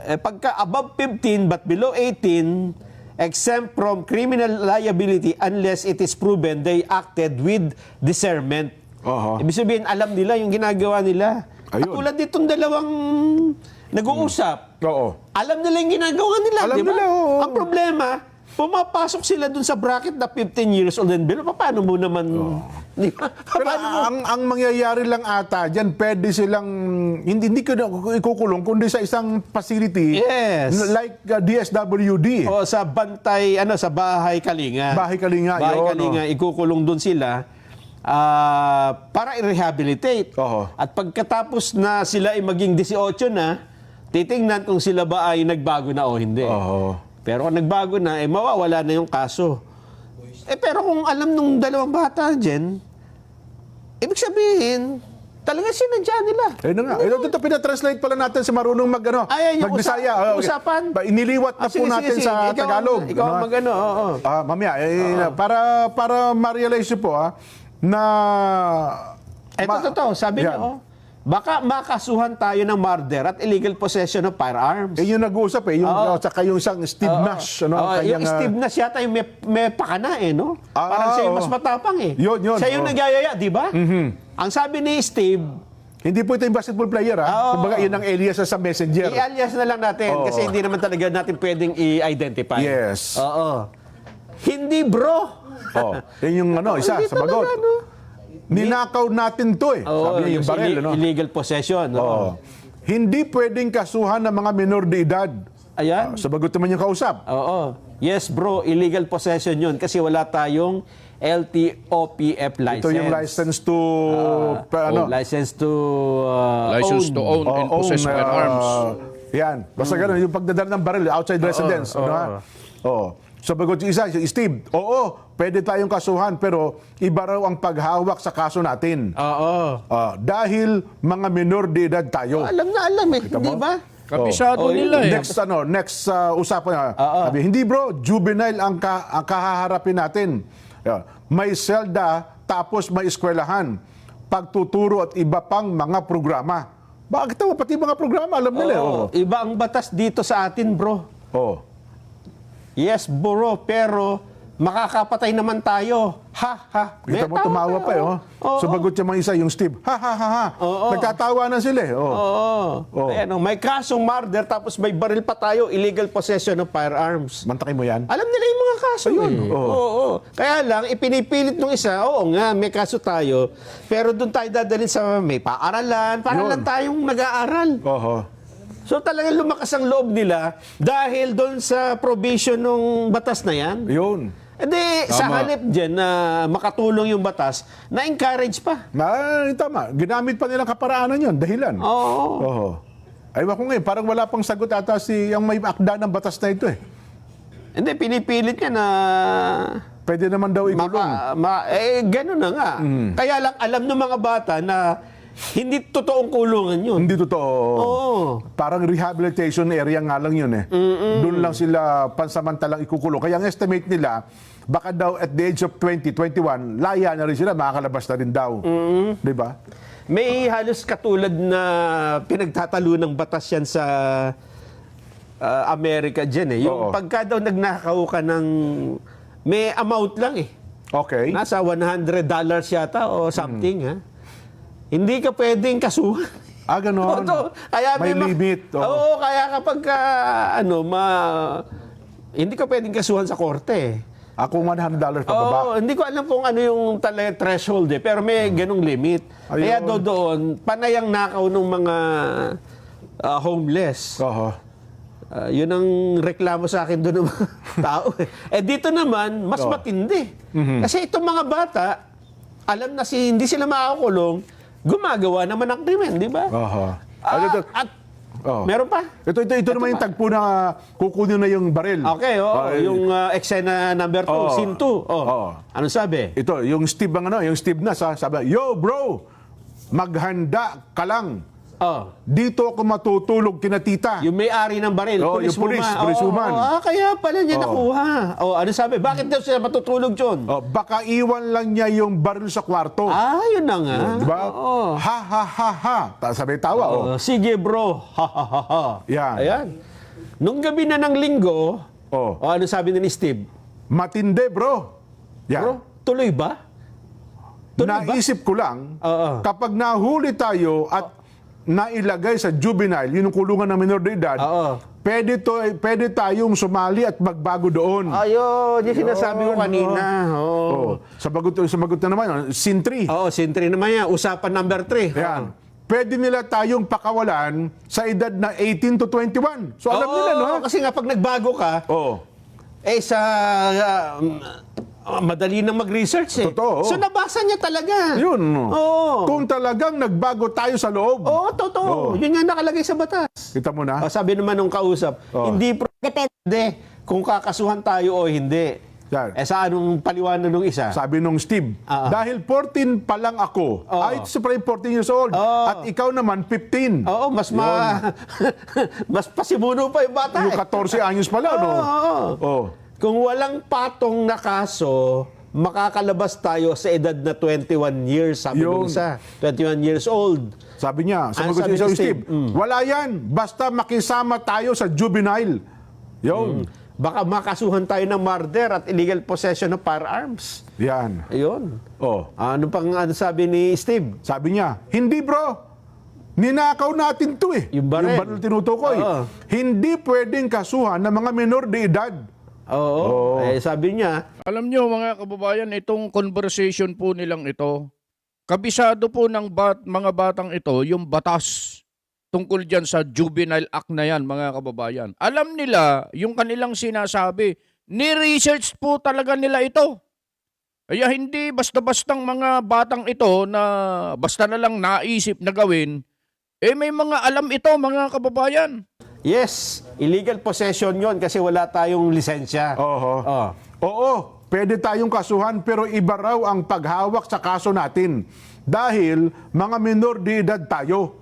Pagka above 15 but below 18, exempt from criminal liability unless it is proven they acted with discernment. Oho. Ibig sabihin, alam nila yung ginagawa nila. Ayun. Katulad ditong dalawang nag-uusap. Oo. Alam nila yung ginagawa nila, Alam di ba? nila, oo. Ang problema, pumapasok sila dun sa bracket na 15 years old and below. Paano mo naman... Di ba? Pero Paano mo? ang mangyayari lang ata dyan, pwede silang, hindi ko na ikukulong, kundi sa isang facility Yes. like DSWD. O sa bantay, sa Bahay Kalinga. Bahay Kalinga, Bahay yun, Kalinga, ikukulong doon sila. para i-rehabilitate. Oho. At pagkatapos na sila ay maging 18 na, titingnan kung sila ba ay nagbago na o hindi. Oho. Pero kung nagbago na, mawawala na yung kaso. Pero kung alam nung dalawang bata dyan, ibig sabihin, talaga sinadya nila. Ayun na nga. Ito pinatranslate pala natin sa marunong Ayan, yung mag-Bisaya. usapan. Iniliwat na po natin sa Ikaw Tagalog. Ikaw ang mag-ano, oo. Mamaya, para ma-realize nyo po, na... Totoo, sabi Yan. niyo, baka makasuhan tayo ng murder at illegal possession of firearms. Yung nag-uusap saka yung isang Steve Nash. Yung Steve Nash yata yung may pakana no? Parang siya yung mas matapang Yun. Siya yung nagyayaya, di ba? Ang sabi ni Steve, hindi po ito yung basketball player, Kumbaga, yun ang alias sa Messenger. i-alias na lang natin kasi hindi naman talaga natin pwedeng i-identify. Yes. Oo. Hindi, bro. Yun yung isa, Hindi sabagot. talaga, no? Ninakaw natin to Sabi niya yung baril, illegal possession. Hindi pwedeng kasuhan ng mga minor de edad. Ayan. Sabagot naman yung kausap. Oo. Yes, bro, illegal possession yun kasi wala tayong LTOPF license. Ito yung license to... license to License to own and possess firearms. Yan. Basta ganun, yung pagdadala ng baril, outside residence. Sabagot yung isa, yung Steve, pwede tayong kasuhan, pero iba raw ang paghawak sa kaso natin. Dahil mga minor de edad tayo. Alam na alam di ba? Kabisado nila Next usapan. Sabi, hindi bro, juvenile ang kahaharapin natin. May selda, tapos may eskwelahan, pagtuturo at iba pang mga programa. Bakit mo? Pati mga programa, alam nila. Iba ang batas dito sa atin, bro. Yes, bro, pero makakapatay naman tayo. Ha. Kita mo, tumawa pa Sumagot yung mga isa, yung Steve. Ha. Nagtatawa na sila May kasong murder tapos may baril pa tayo, illegal possession of firearms. Mantakin mo yan? Alam nila yung mga kaso Kaya lang, ipinipilit nung isa, may kaso tayo, pero doon tayo dadalhin sa may paaralan, para lang tayong nag-aaral. So talagang lumakas ang loob nila dahil doon sa probation ng batas na yan. Yun. Sa halip dyan na makatulong yung batas, na-encourage pa. Tama. Ginamit pa nilang kaparaanan yun, dahilan. Ay, ko ngayon, parang wala pang sagot ata ang may akda ng batas na ito Pinipilit niya na... Pwede naman daw ikulong. Gano'n na nga. Kaya lang alam ng mga bata na hindi totoong kulungan yun. Hindi totoo. Parang rehabilitation area nga lang yun Doon lang sila pansamantalang ikukulong. Kaya ang estimate nila, baka daw at the age of 20, 21, laya na rin sila, makakalabas na rin daw. Di ba? May halos katulad na pinagtatalo ng batas yan sa Amerika dyan Yung pagka daw nagnakaw ka ng may amount lang Okay. Nasa $100 yata o something Hindi ka pwedeng kasuhan. Ganon. Kaya may limit. Kaya kapag hindi ka pwedeng kasuhan sa korte. Kung $100 pababa. Hindi ko alam kung ano yung talaga threshold pero may ganung limit. Ayun. Kaya doon, panayang nakaw ng mga homeless. Yun ang reklamo sa akin doon ng mga tao. Dito naman, mas matindi. Kasi itong mga bata, alam na hindi sila makakulong, gumagawa naman ng krimen, di ba? Meron pa? Ito naman yung tagpo na kukunin na yung baril. Okay, yung eksena number 2, scene 2. Ano sabi? Ito, yung Steve yung Steve na sabi, yo bro, maghanda ka lang. Dito ako matutulog kina tita. Yung may-ari ng baril, yung police woman. Kaya pala niya nakuha. Ano sabi? Bakit daw sila matutulog yun? Baka iwan lang niya yung baril sa kwarto. Yun na nga. Diba? Ha. Sabi tawa. Sige bro. Ha. Yan. Ayan. Nung gabi na ng linggo, ano sabi ni Steve? Matindi bro. Yan. Bro, tuloy ba? Naisip ko lang, kapag nahuli tayo at nailagay sa juvenile, yun yung kulungan ng minor de edad, pwede tayong sumali at magbago doon. Ayun, yung sinasabi ko kanina. Sumagot na naman, scene 3. Scene 3 naman yan. Usapan number 3. Yan. Pwede nila tayong pakawalan sa edad na 18 to 21. So alam nila, no? Kasi nga pag nagbago ka, sa madali nang mag-research eh. Totoo. So nabasa niya talaga. Yun. Oo. Kung talagang nagbago tayo sa loob. Oo, totoo. Yun nga nakalagay sa batas. Kita mo na? Sabi naman nung kausap, hindi depende kung kakasuhan tayo o hindi. Yan. Sa anong paliwanag nung isa? Sabi nung Steve, dahil 14 pa lang ako, ay siyempre 14 years old, at ikaw naman 15. Oo, mas pasimuno pa yung bata. Yung 14 anyos pala, no? Oo. Kung walang patong na kaso, makakalabas tayo sa edad na 21 years, sabi nung isa. 21 years old. Sabi niya, sumagot sabi niya ni sa Steve, wala yan, basta makisama tayo sa juvenile. Yun. Baka makasuhan tayo ng murder at illegal possession of firearms. Yan. Ayun. Oh. Ano sabi ni Steve? Sabi niya, hindi bro, ninakaw natin to eh. Yung baril. Yung baril tinutukoy. Oo. Hindi pwedeng kasuhan ng mga menor de edad. Oo. Sabi niya, Alam nyo mga kababayan, itong conversation po nilang ito, kabisado po ng mga batang ito yung batas tungkol dyan sa Juvenile Act na yan, mga kababayan. Alam nila yung kanilang sinasabi. Ni-research po talaga nila ito. Kaya hindi basta-bastang mga batang ito na basta na lang naisip na gawin, may mga alam ito, mga kababayan. yes, illegal possession yon kasi wala tayong lisensya. Oo, pwede tayong kasuhan pero iba raw ang paghawak sa kaso natin. Dahil mga menor de edad tayo.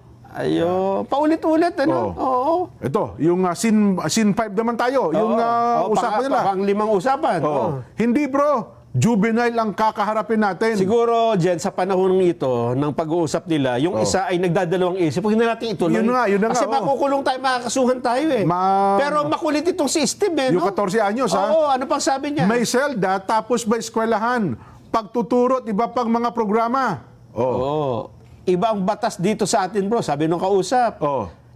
Paulit-ulit, ano? Oo. Ito, yung sin 5 naman tayo. Yung usapan nila. Pang-limang usapan. Hindi bro, juvenile ang kakaharapin natin. Siguro, Jen, sa panahon ito, ng pag-uusap nila, yung isa ay nagdadalawang isip. Huwag na natin ituloy. Yun nga, Kasi makukulong tayo, makakasuhan tayo eh. Pero makulit itong si Steve, Yung no? 14 anyos, ha? Oo, ano pang sabi niya? May selda, tapos may eskwelahan. Pagtuturo at iba pang mga programa. Oo. Iba ang batas dito sa atin, bro. Sabi nung kausap.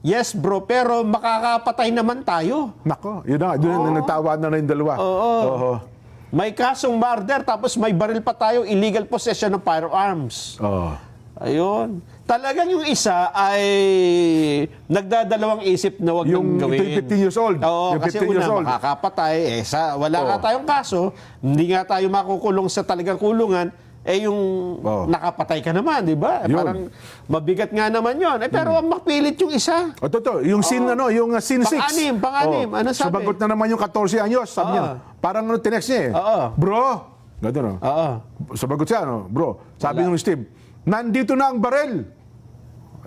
Yes, bro, pero makakapatay naman tayo. Nako, yun na, doon na nagtawa na yung dalawa. May kasong murder, tapos may baril pa tayo, illegal possession of firearms. Ayun. Talagang yung isa ay nagdadalawang isip na wag Yung nang gawin. 15 years old. Oo, Yung kasi 15 years una, old. makakapatay. Wala nga tayong kaso, hindi nga tayo makukulong sa talagang kulungan, yung nakapatay ka naman, di ba? Yun. Parang mabigat nga naman yun. Pero ang mapilit yung isa. Totoo, yung sin yung sin 6. Pang-anim. Ano sabi? Sumagot na naman yung 14 anyos, sabi niya. Parang tinext niya eh. Bro, gano'n Sumagot siya, bro. Sabi nung Steve, nandito na ang barel.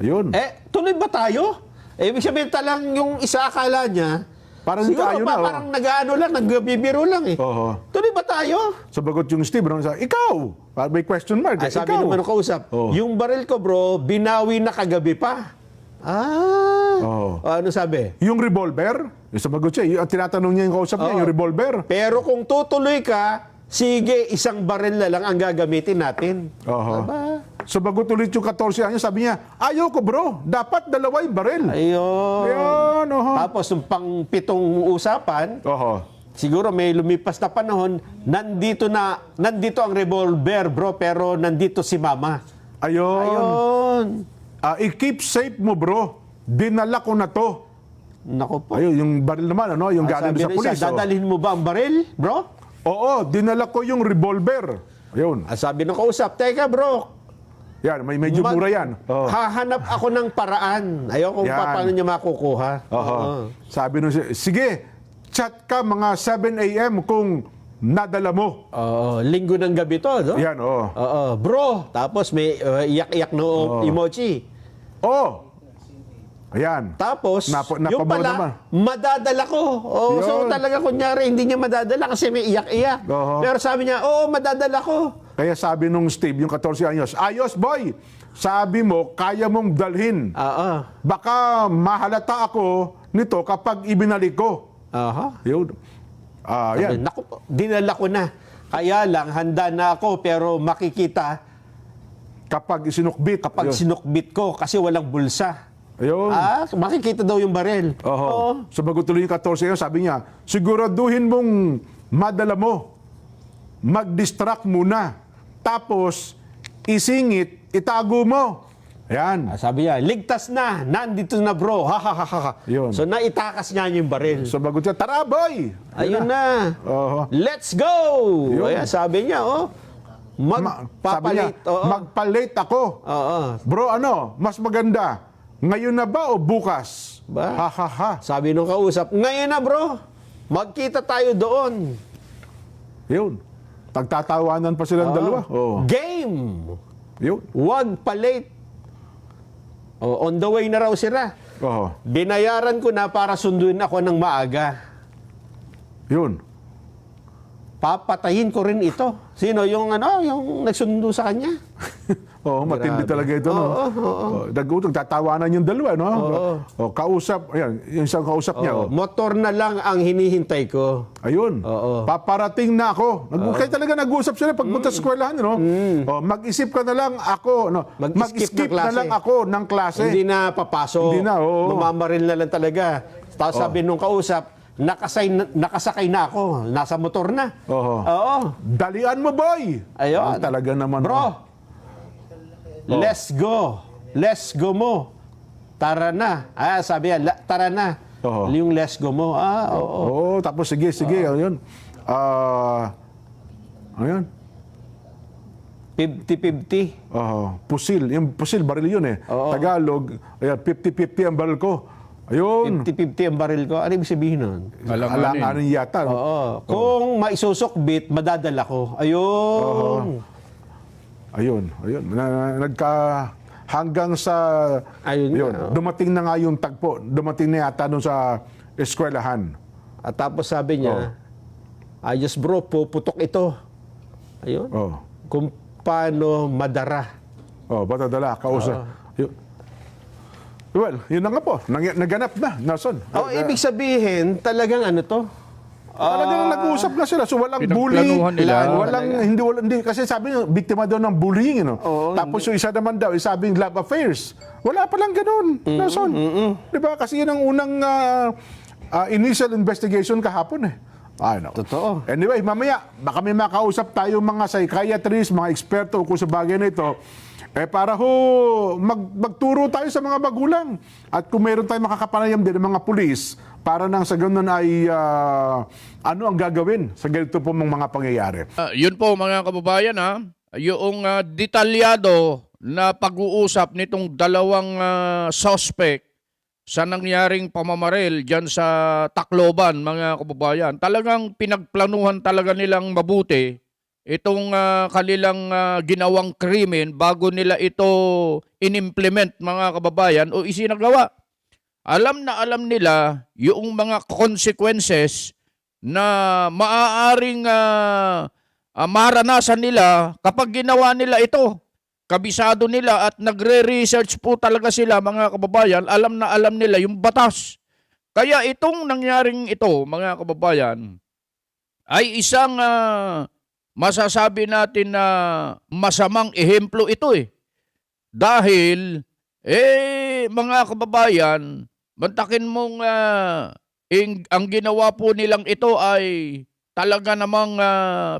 Ayun. Tuloy ba tayo? Ibig sabihin talang yung isa akala niya, Parang siguro tayo na. parang nag-ano lang, nagbibiro lang eh. Tuloy ba tayo? Sumagot yung Steve, ikaw. Parang may question mark. Sabi ikaw. naman ng kausap, yung baril ko bro, binawi na kagabi pa. Ano sabi? Yung revolver, sumagot siya. Tinatanong niya yung kausap niya, yung revolver. Pero kung tutuloy ka, sige, isang baril na lang ang gagamitin natin. Aba? Sumagot ulit yung 14 anyos, sabi niya, ayoko bro, dapat dalawa yung baril. Ayun. Tapos yung pang-pitong usapan, siguro may lumipas na panahon, nandito ang revolver, bro, pero nandito si mama. Ayun. I-keep safe mo, bro. Dinala ko na to. Nako po. Ayun, yung baril naman, yung galing sa pulis. Dadalhin mo ba ang baril, bro? Oo, dinala ko yung revolver. Ayun. Sabi ng kausap, teka bro, yan, may medyo mura yan. hahanap ako ng paraan. Ayaw kung paano niya makukuha. Sabi nung, sige, chat ka mga 7 a.m. kung nadala mo. Linggo ng gabi to, no? Yan, Bro, tapos may iyak-iyak na emoji. Ayan. Tapos, yung napamo pala, naman. madadala ko. So talaga kunyari, hindi niya madadala kasi may iyak-iyak. Pero sabi niya, madadala ko. Kaya sabi nung Steve, yung 14 anyos, ayos boy, sabi mo, kaya mong dalhin. Baka mahalata ako nito kapag ibinalik ko. Yun. Yan. Naku po, dinala ko na. Kaya lang, handa na ako, pero makikita Kapag sinukbit. sinukbit ko kasi walang bulsa. Ayun. Makikita daw yung baril. Sumagot tuloy yung 14 anyos, sabi niya, siguraduhin mong madala mo. Mag-distract muna. Tapos, isingit, itago mo. Yan. Sabi niya, ligtas na, nandito na bro, ha ha ha ha. Yun. So naitakas niya yung baril. So bagot siya, tara boy! Ayun na. Oho. Let's go! Yun. Ayan, sabi niya, Sabi niya, magpapalit. Oo. magpa-late ako. Oo. Bro, ano, mas maganda, ngayon na ba o bukas? Ba? Ha ha ha. Sabi nung kausap, ngayon na bro, magkita tayo doon. Yun. Tagtatawanan pa silang dalawa. Oh. Game! Yun. Wag pa-late. On the way na raw sila. Oh. Binayaran ko na para sunduin ako ng maaga. Yun. Papatayin ko rin ito. Sino yung yung nagsundo sa kanya? Oh, matindi Grabe. talaga ito, no? Tatawanan yung dalawa, no? Oh, kausap, ayan, yung isang kausap niya, oh. Motor na lang ang hinihintay ko. Ayun. Oo. Paparating na ako. Kaya talaga nag-usap sila pagpunta sa eskwelahan, no? Oh, mag-isip ka na lang ako, no? Mag-skip Mag-skip ng na klase. lang ako ng klase. Hindi na papasok. Hindi na, oo. Mamamaril na lang talaga. Tapos sabi nung kausap, nakasakay na ako. Nasa motor na. Oo. Oo. Dalian mo, boy! Ayun. Talaga naman. Bro, let's go. Let's go mo. Tara na. Sabi niya, tara na. Oo. Yung let's go mo. Oo. Oo, tapos sige, ayun. Ayun. 50-50. Pusil. Yung pusil, baril yun eh. Oo. Tagalog, ayan, 50-50 ang baril ko. Ayun. 50-50 ang baril ko. Ano ibig sabihin nun? Alanganin yata. Oo. Kung maisusukbit, madadala ko. Ayun. Ayun. Hanggang sa, Ayun nga, dumating na nga yung tagpo. Dumating na yata doon sa eskwelahan. At tapos sabi niya, ayos bro, puputok ito. Ayun. Oh. Kung paano madara. Patadala, kausap. Well, yun na nga po. Naganap na, Nelson. Ibig sabihin, talagang ano to? Talagang nag-uusap na sila. So walang bullying. Pinagplanuhan nila. Hindi, kasi sabi niyo, biktima daw ng bullying. Tapos yung isa naman daw, sabing love affairs. Wala palang ganun, Nelson. Diba? Kasi yun ang unang initial investigation kahapon eh. Ano? Totoo. Anyway, mamaya, baka may makausap tayo mga psychiatrists, mga eksperto kung sa bagay na ito, para magturo tayo sa mga magulang. At kung meron tayong makakapanayam din ng mga pulis, para nang sa ganun ay ano ang gagawin sa ganito po mga pangyayari. Yun po mga kababayan, yung detalyado na pag-uusap nitong dalawang suspect sa nangyaring pamamaril dyan sa Tacloban, mga kababayan. Talagang pinagplanuhan talaga nilang mabuti itong kanilang ginawang krimen bago nila ito inimplement, mga kababayan, o isinagawa. Alam na alam nila yung mga consequences na maaaring maranasan nila kapag ginawa nila ito. Kabisado nila at nagre-research po talaga sila, mga kababayan. Alam na alam nila yung batas. Kaya itong nangyaring ito, mga kababayan, ay isang masasabi natin na masamang ehemplo ito eh. Dahil, mga kababayan, bantakin mong ang ginawa po nilang ito ay talaga namang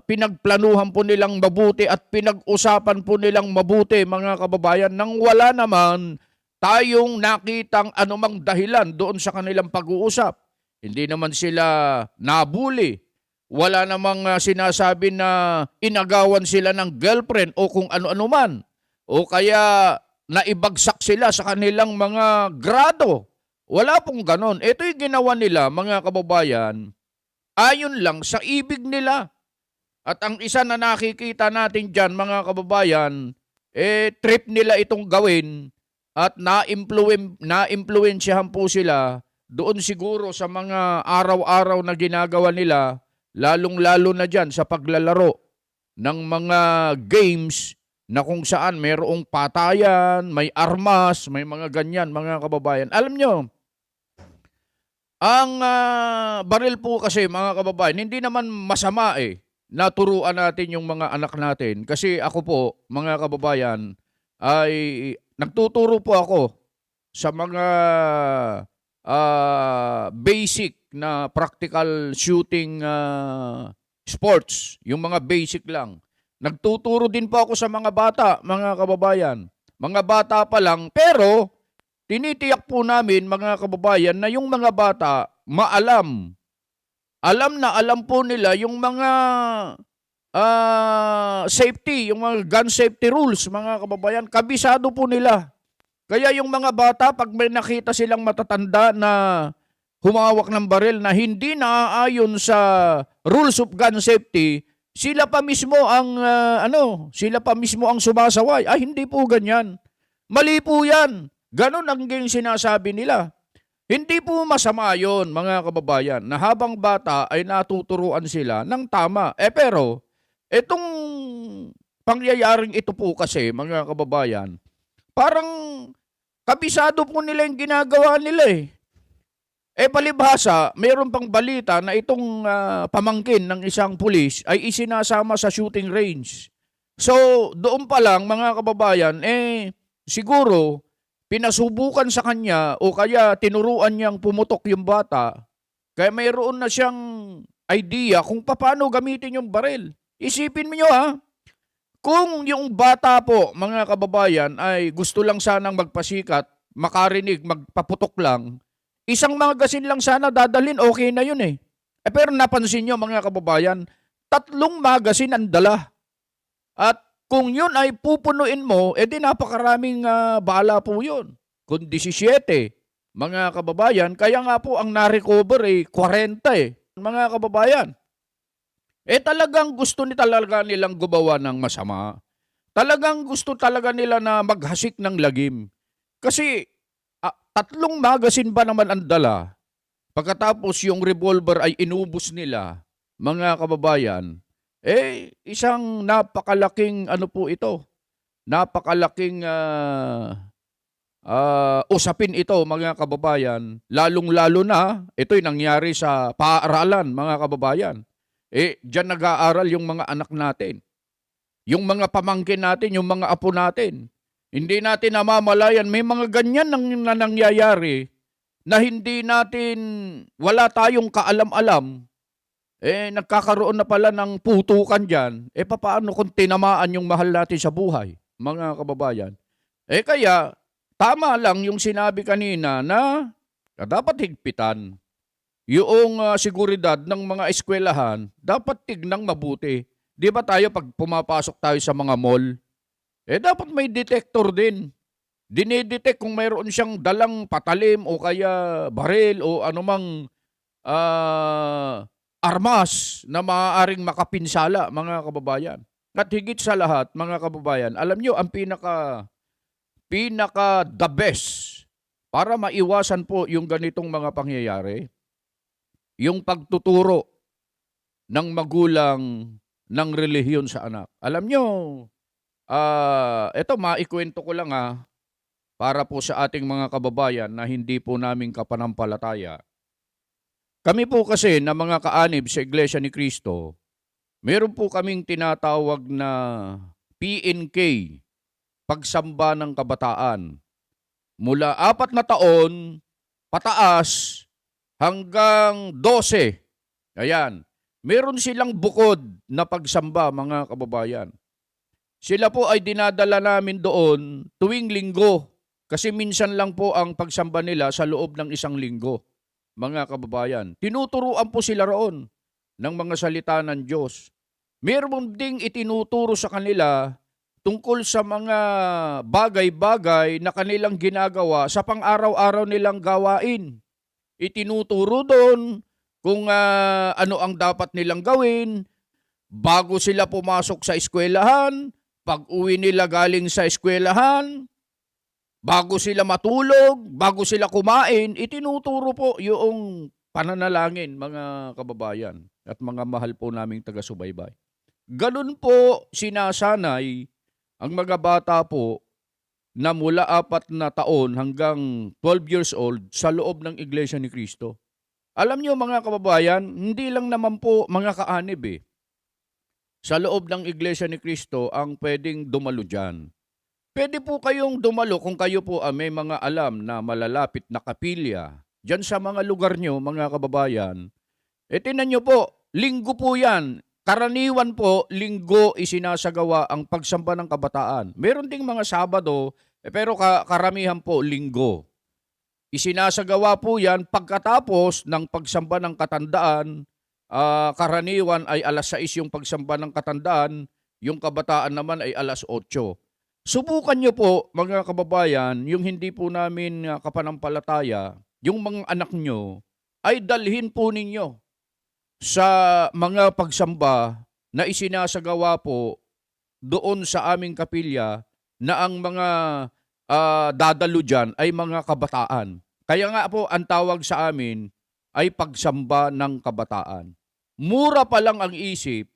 pinagplanuhan po nilang mabuti at pinag-usapan po nilang mabuti, mga kababayan, nang wala naman tayong nakitang anumang dahilan doon sa kanilang pag-uusap. Hindi naman sila nabuli. Wala namang sinasabi na inagawan sila ng girlfriend o kung ano-ano man. O kaya naibagsak sila sa kanilang mga grado. Wala pong ganon. Ito'y ginawa nila, mga kababayan, ayon lang sa ibig nila. At ang isa na nakikita natin dyan, mga kababayan, trip nila itong gawin at na-impluensyahan po sila doon siguro sa mga araw-araw na ginagawa nila, lalong-lalo na dyan sa paglalaro ng mga games na kung saan mayroong patayan, may armas, may mga ganyan, mga kababayan. Alam nyo, ang baril po kasi, mga kababayan, hindi naman masama naturuan natin yung mga anak natin. Kasi ako po, mga kababayan, ay nagtuturo po ako sa mga basic na practical shooting sports. Yung mga basic lang. Nagtuturo din po ako sa mga bata, mga kababayan. mga bata pa lang, pero tinitiyak po namin mga kababayan na yung mga bata maalam. Alam na alam po nila yung mga safety, yung mga gun safety rules, mga kababayan, kabisado po nila. Kaya yung mga bata, pag may nakita silang matatanda na humawak ng baril na hindi naaayon sa rules of gun safety, sila pa mismo ang sila pa mismo ang sumasaway. Hindi po ganyan. Mali po 'yan. Ganon ang sinasabi nila. Hindi po masama 'yon, mga kababayan, na habang bata ay natuturuan sila ng tama. Pero itong pangyayaring ito po kasi, mga kababayan, parang kabisado po nila yung ginagawa nila eh. Palibhasa, mayroon pang balita na itong pamangkin ng isang pulis ay isinasama sa shooting range. So, doon pa lang, mga kababayan, siguro, pinasubukan sa kanya o kaya tinuruan niyang pumutok yung bata, kaya mayroon na siyang idea kung paano gamitin yung baril. Isipin niyo kung yung bata po, mga kababayan, ay gusto lang sanang magpasikat, makarinig, magpaputok lang, isang magasin lang sana dadalhin, okay na yun eh. Pero napansin nyo, mga kababayan, 3 magasin ang dala. At kung yun ay pupunuin mo, di napakaraming bala po yun. Kung 17, mga kababayan, kaya nga po ang na-recover 40 mga kababayan. Talagang gusto talaga nilang gumawa ng masama. Talagang gusto talaga nila na maghasik ng lagim. Kasi 3 magasin ba naman ang dala? Pagkatapos yung revolver ay inubos nila, mga kababayan, isang napakalaking po ito. Napakalaking usapin ito, mga kababayan. Lalong-lalo na, ito'y nangyari sa paaralan, mga kababayan. Diyan nag-aaral yung mga anak natin. Yung mga pamangkin natin, yung mga apo natin. Hindi natin namamalayan, may mga ganyan na nangyayari na hindi natin, wala tayong kaalam-alam. Nagkakaroon na pala ng putukan dyan. Paano kung tinamaan yung mahal natin sa buhay, mga kababayan? Kaya, tama lang yung sinabi kanina na dapat higpitan. Yung seguridad ng mga eskwelahan, dapat tignang mabuti. Di ba tayo pag pumapasok tayo sa mga mall, dapat may detector din. Dinidetect kung mayroon siyang dalang patalim o kaya baril o anumang armas na maaaring makapinsala, mga kababayan. At higit sa lahat, mga kababayan, alam nyo, ang pinaka the best para maiwasan po yung ganitong mga pangyayari, yung pagtuturo ng magulang ng relihiyon sa anak. Alam nyo, ito maikwento ko lang para po sa ating mga kababayan na hindi po namin kapanampalataya. Kami po kasi na mga kaanib sa Iglesia ni Cristo, meron po kaming tinatawag na PNK, Pagsamba ng Kabataan. Mula 4 na taon, pataas, hanggang 12. Ayan. Meron silang bukod na pagsamba, mga kababayan. Sila po ay dinadala namin doon tuwing linggo. Kasi minsan lang po ang pagsamba nila sa loob ng 1 linggo, mga kababayan. Tinuturuan po sila roon ng mga salita ng Diyos. Meron ding itinuturo sa kanila tungkol sa mga bagay-bagay na kanilang ginagawa sa pang-araw-araw nilang gawain. Itinuturo doon kung ano ang dapat nilang gawin bago sila pumasok sa eskwelahan, pag-uwi nila galing sa eskwelahan, bago sila matulog, bago sila kumain, itinuturo po yung pananalangin, mga kababayan at mga mahal po naming taga-subaybay. Ganun po sinasanay ang mga bata po na mula 4 na taon hanggang 12 years old sa loob ng Iglesia ni Cristo. Alam niyo, mga kababayan, hindi lang naman po mga kaanib sa loob ng Iglesia ni Cristo ang pwedeng dumalo dyan. Pwede po kayong dumalo kung kayo po may mga alam na malalapit na kapilya dyan sa mga lugar nyo, mga kababayan. Tingnan nyo po, linggo po yan. Karaniwan po, linggo isinasagawa ang pagsamba ng kabataan. Meron ding mga Sabado Pero karamihan po, linggo. Isinasagawa po yan pagkatapos ng pagsamba ng katandaan. Karaniwan ay alas 6 yung pagsamba ng katandaan, yung kabataan naman ay alas 8. Subukan nyo po, mga kababayan, yung hindi po namin kapanampalataya, yung mga anak nyo, ay dalhin po ninyo sa mga pagsamba na isinasagawa po doon sa aming kapilya na ang mga dadalo dyan ay mga kabataan. Kaya nga po, ang tawag sa amin ay pagsamba ng kabataan. Mura pa lang ang isip,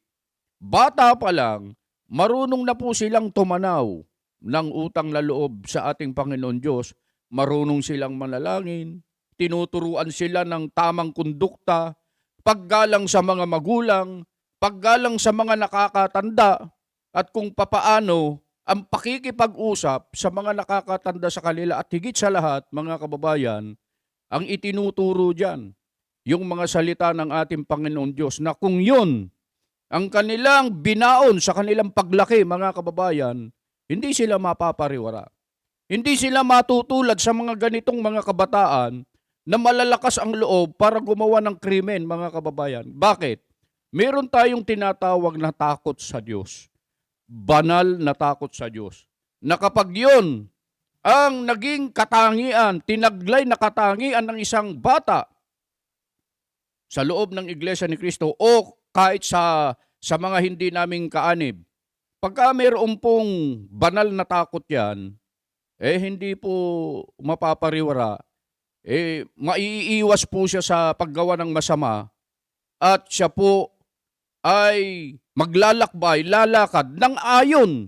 bata pa lang, marunong na po silang tumanaw ng utang na loob sa ating Panginoon Diyos. Marunong silang manalangin, tinuturuan sila ng tamang kondukta, paggalang sa mga magulang, paggalang sa mga nakakatanda, at kung papaano ang pakikipag-usap sa mga nakakatanda sa kanila at higit sa lahat, mga kababayan, ang itinuturo dyan, yung mga salita ng ating Panginoon Diyos na kung yun ang kanilang binaon sa kanilang paglaki, mga kababayan, hindi sila mapapariwara. Hindi sila matutulad sa mga ganitong mga kabataan na malalakas ang loob para gumawa ng krimen, mga kababayan. Bakit? Meron tayong tinatawag na takot sa Diyos. Banal na takot sa Diyos. Na kapag yun ang naging katangian, tinaglay na katangian ng isang bata sa loob ng Iglesia ni Cristo o kahit sa mga hindi naming kaanib, pagka mayroon pong banal na takot yan, hindi po mapapariwara, maiiwas po siya sa paggawa ng masama at siya po ay maglalakbay, lalakad ng ayon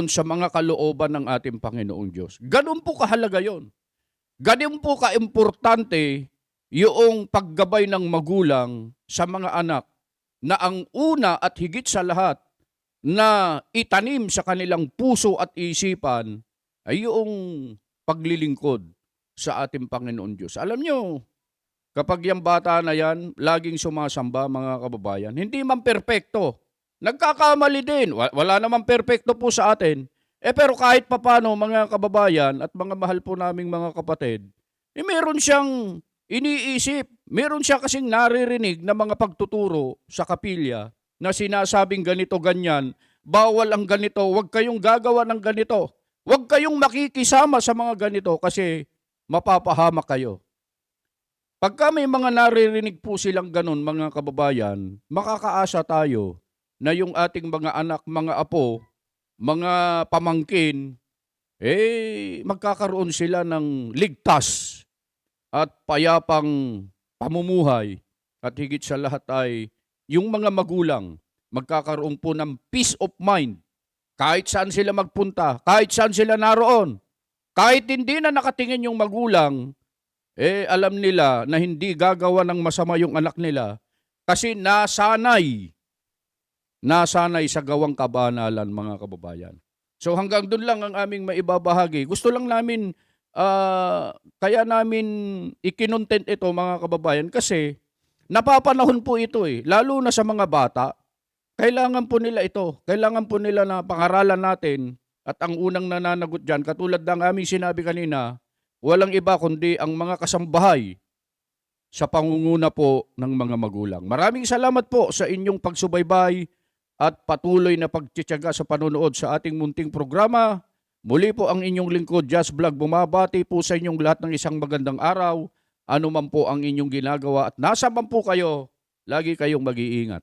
sa mga kalooban ng ating Panginoong Diyos. Ganun po kahalaga yon. Ganun po kaimportante yung paggabay ng magulang sa mga anak na ang una at higit sa lahat na itanim sa kanilang puso at isipan ay yung paglilingkod sa ating Panginoon Diyos. Alam nyo, kapag yung bata na yan, laging sumasamba, mga kababayan, hindi man perpekto. Nagkakamali din. Wala naman perpekto po sa atin. Pero kahit papano, mga kababayan at mga mahal po naming mga kapatid, meron siyang iniisip. Meron siya kasing naririnig na mga pagtuturo sa kapilya na sinasabing ganito, ganyan, bawal ang ganito, huwag kayong gagawa ng ganito. Huwag kayong makikisama sa mga ganito kasi mapapahamak kayo. Pagka may mga naririnig po silang ganun, mga kababayan, makakaasa tayo na yung ating mga anak, mga apo, mga pamangkin, magkakaroon sila ng ligtas at payapang pamumuhay. At higit sa lahat ay yung mga magulang, magkakaroon po ng peace of mind. Kahit saan sila magpunta, kahit saan sila naroon, kahit hindi na nakatingin yung magulang, alam nila na hindi gagawa ng masama yung anak nila kasi nasanay sa gawang kabanalan, mga kababayan. So hanggang doon lang ang aming maibabahagi. Gusto lang namin, kaya namin ikinontent ito, mga kababayan, kasi napapanahon po ito lalo na sa mga bata. Kailangan po nila ito. Kailangan po nila na pangaralan natin at ang unang nananagot dyan, katulad ng aming sinabi kanina, walang iba kundi ang mga kasambahay sa pangunguna po ng mga magulang. Maraming salamat po sa inyong pagsubaybay at patuloy na pagtitiyaga sa panonood sa ating munting programa. Muli po ang inyong lingkod, Just Vlog, bumabati po sa inyong lahat ng isang magandang araw. Ano man po ang inyong ginagawa at nasa man po kayo, lagi kayong mag-iingat.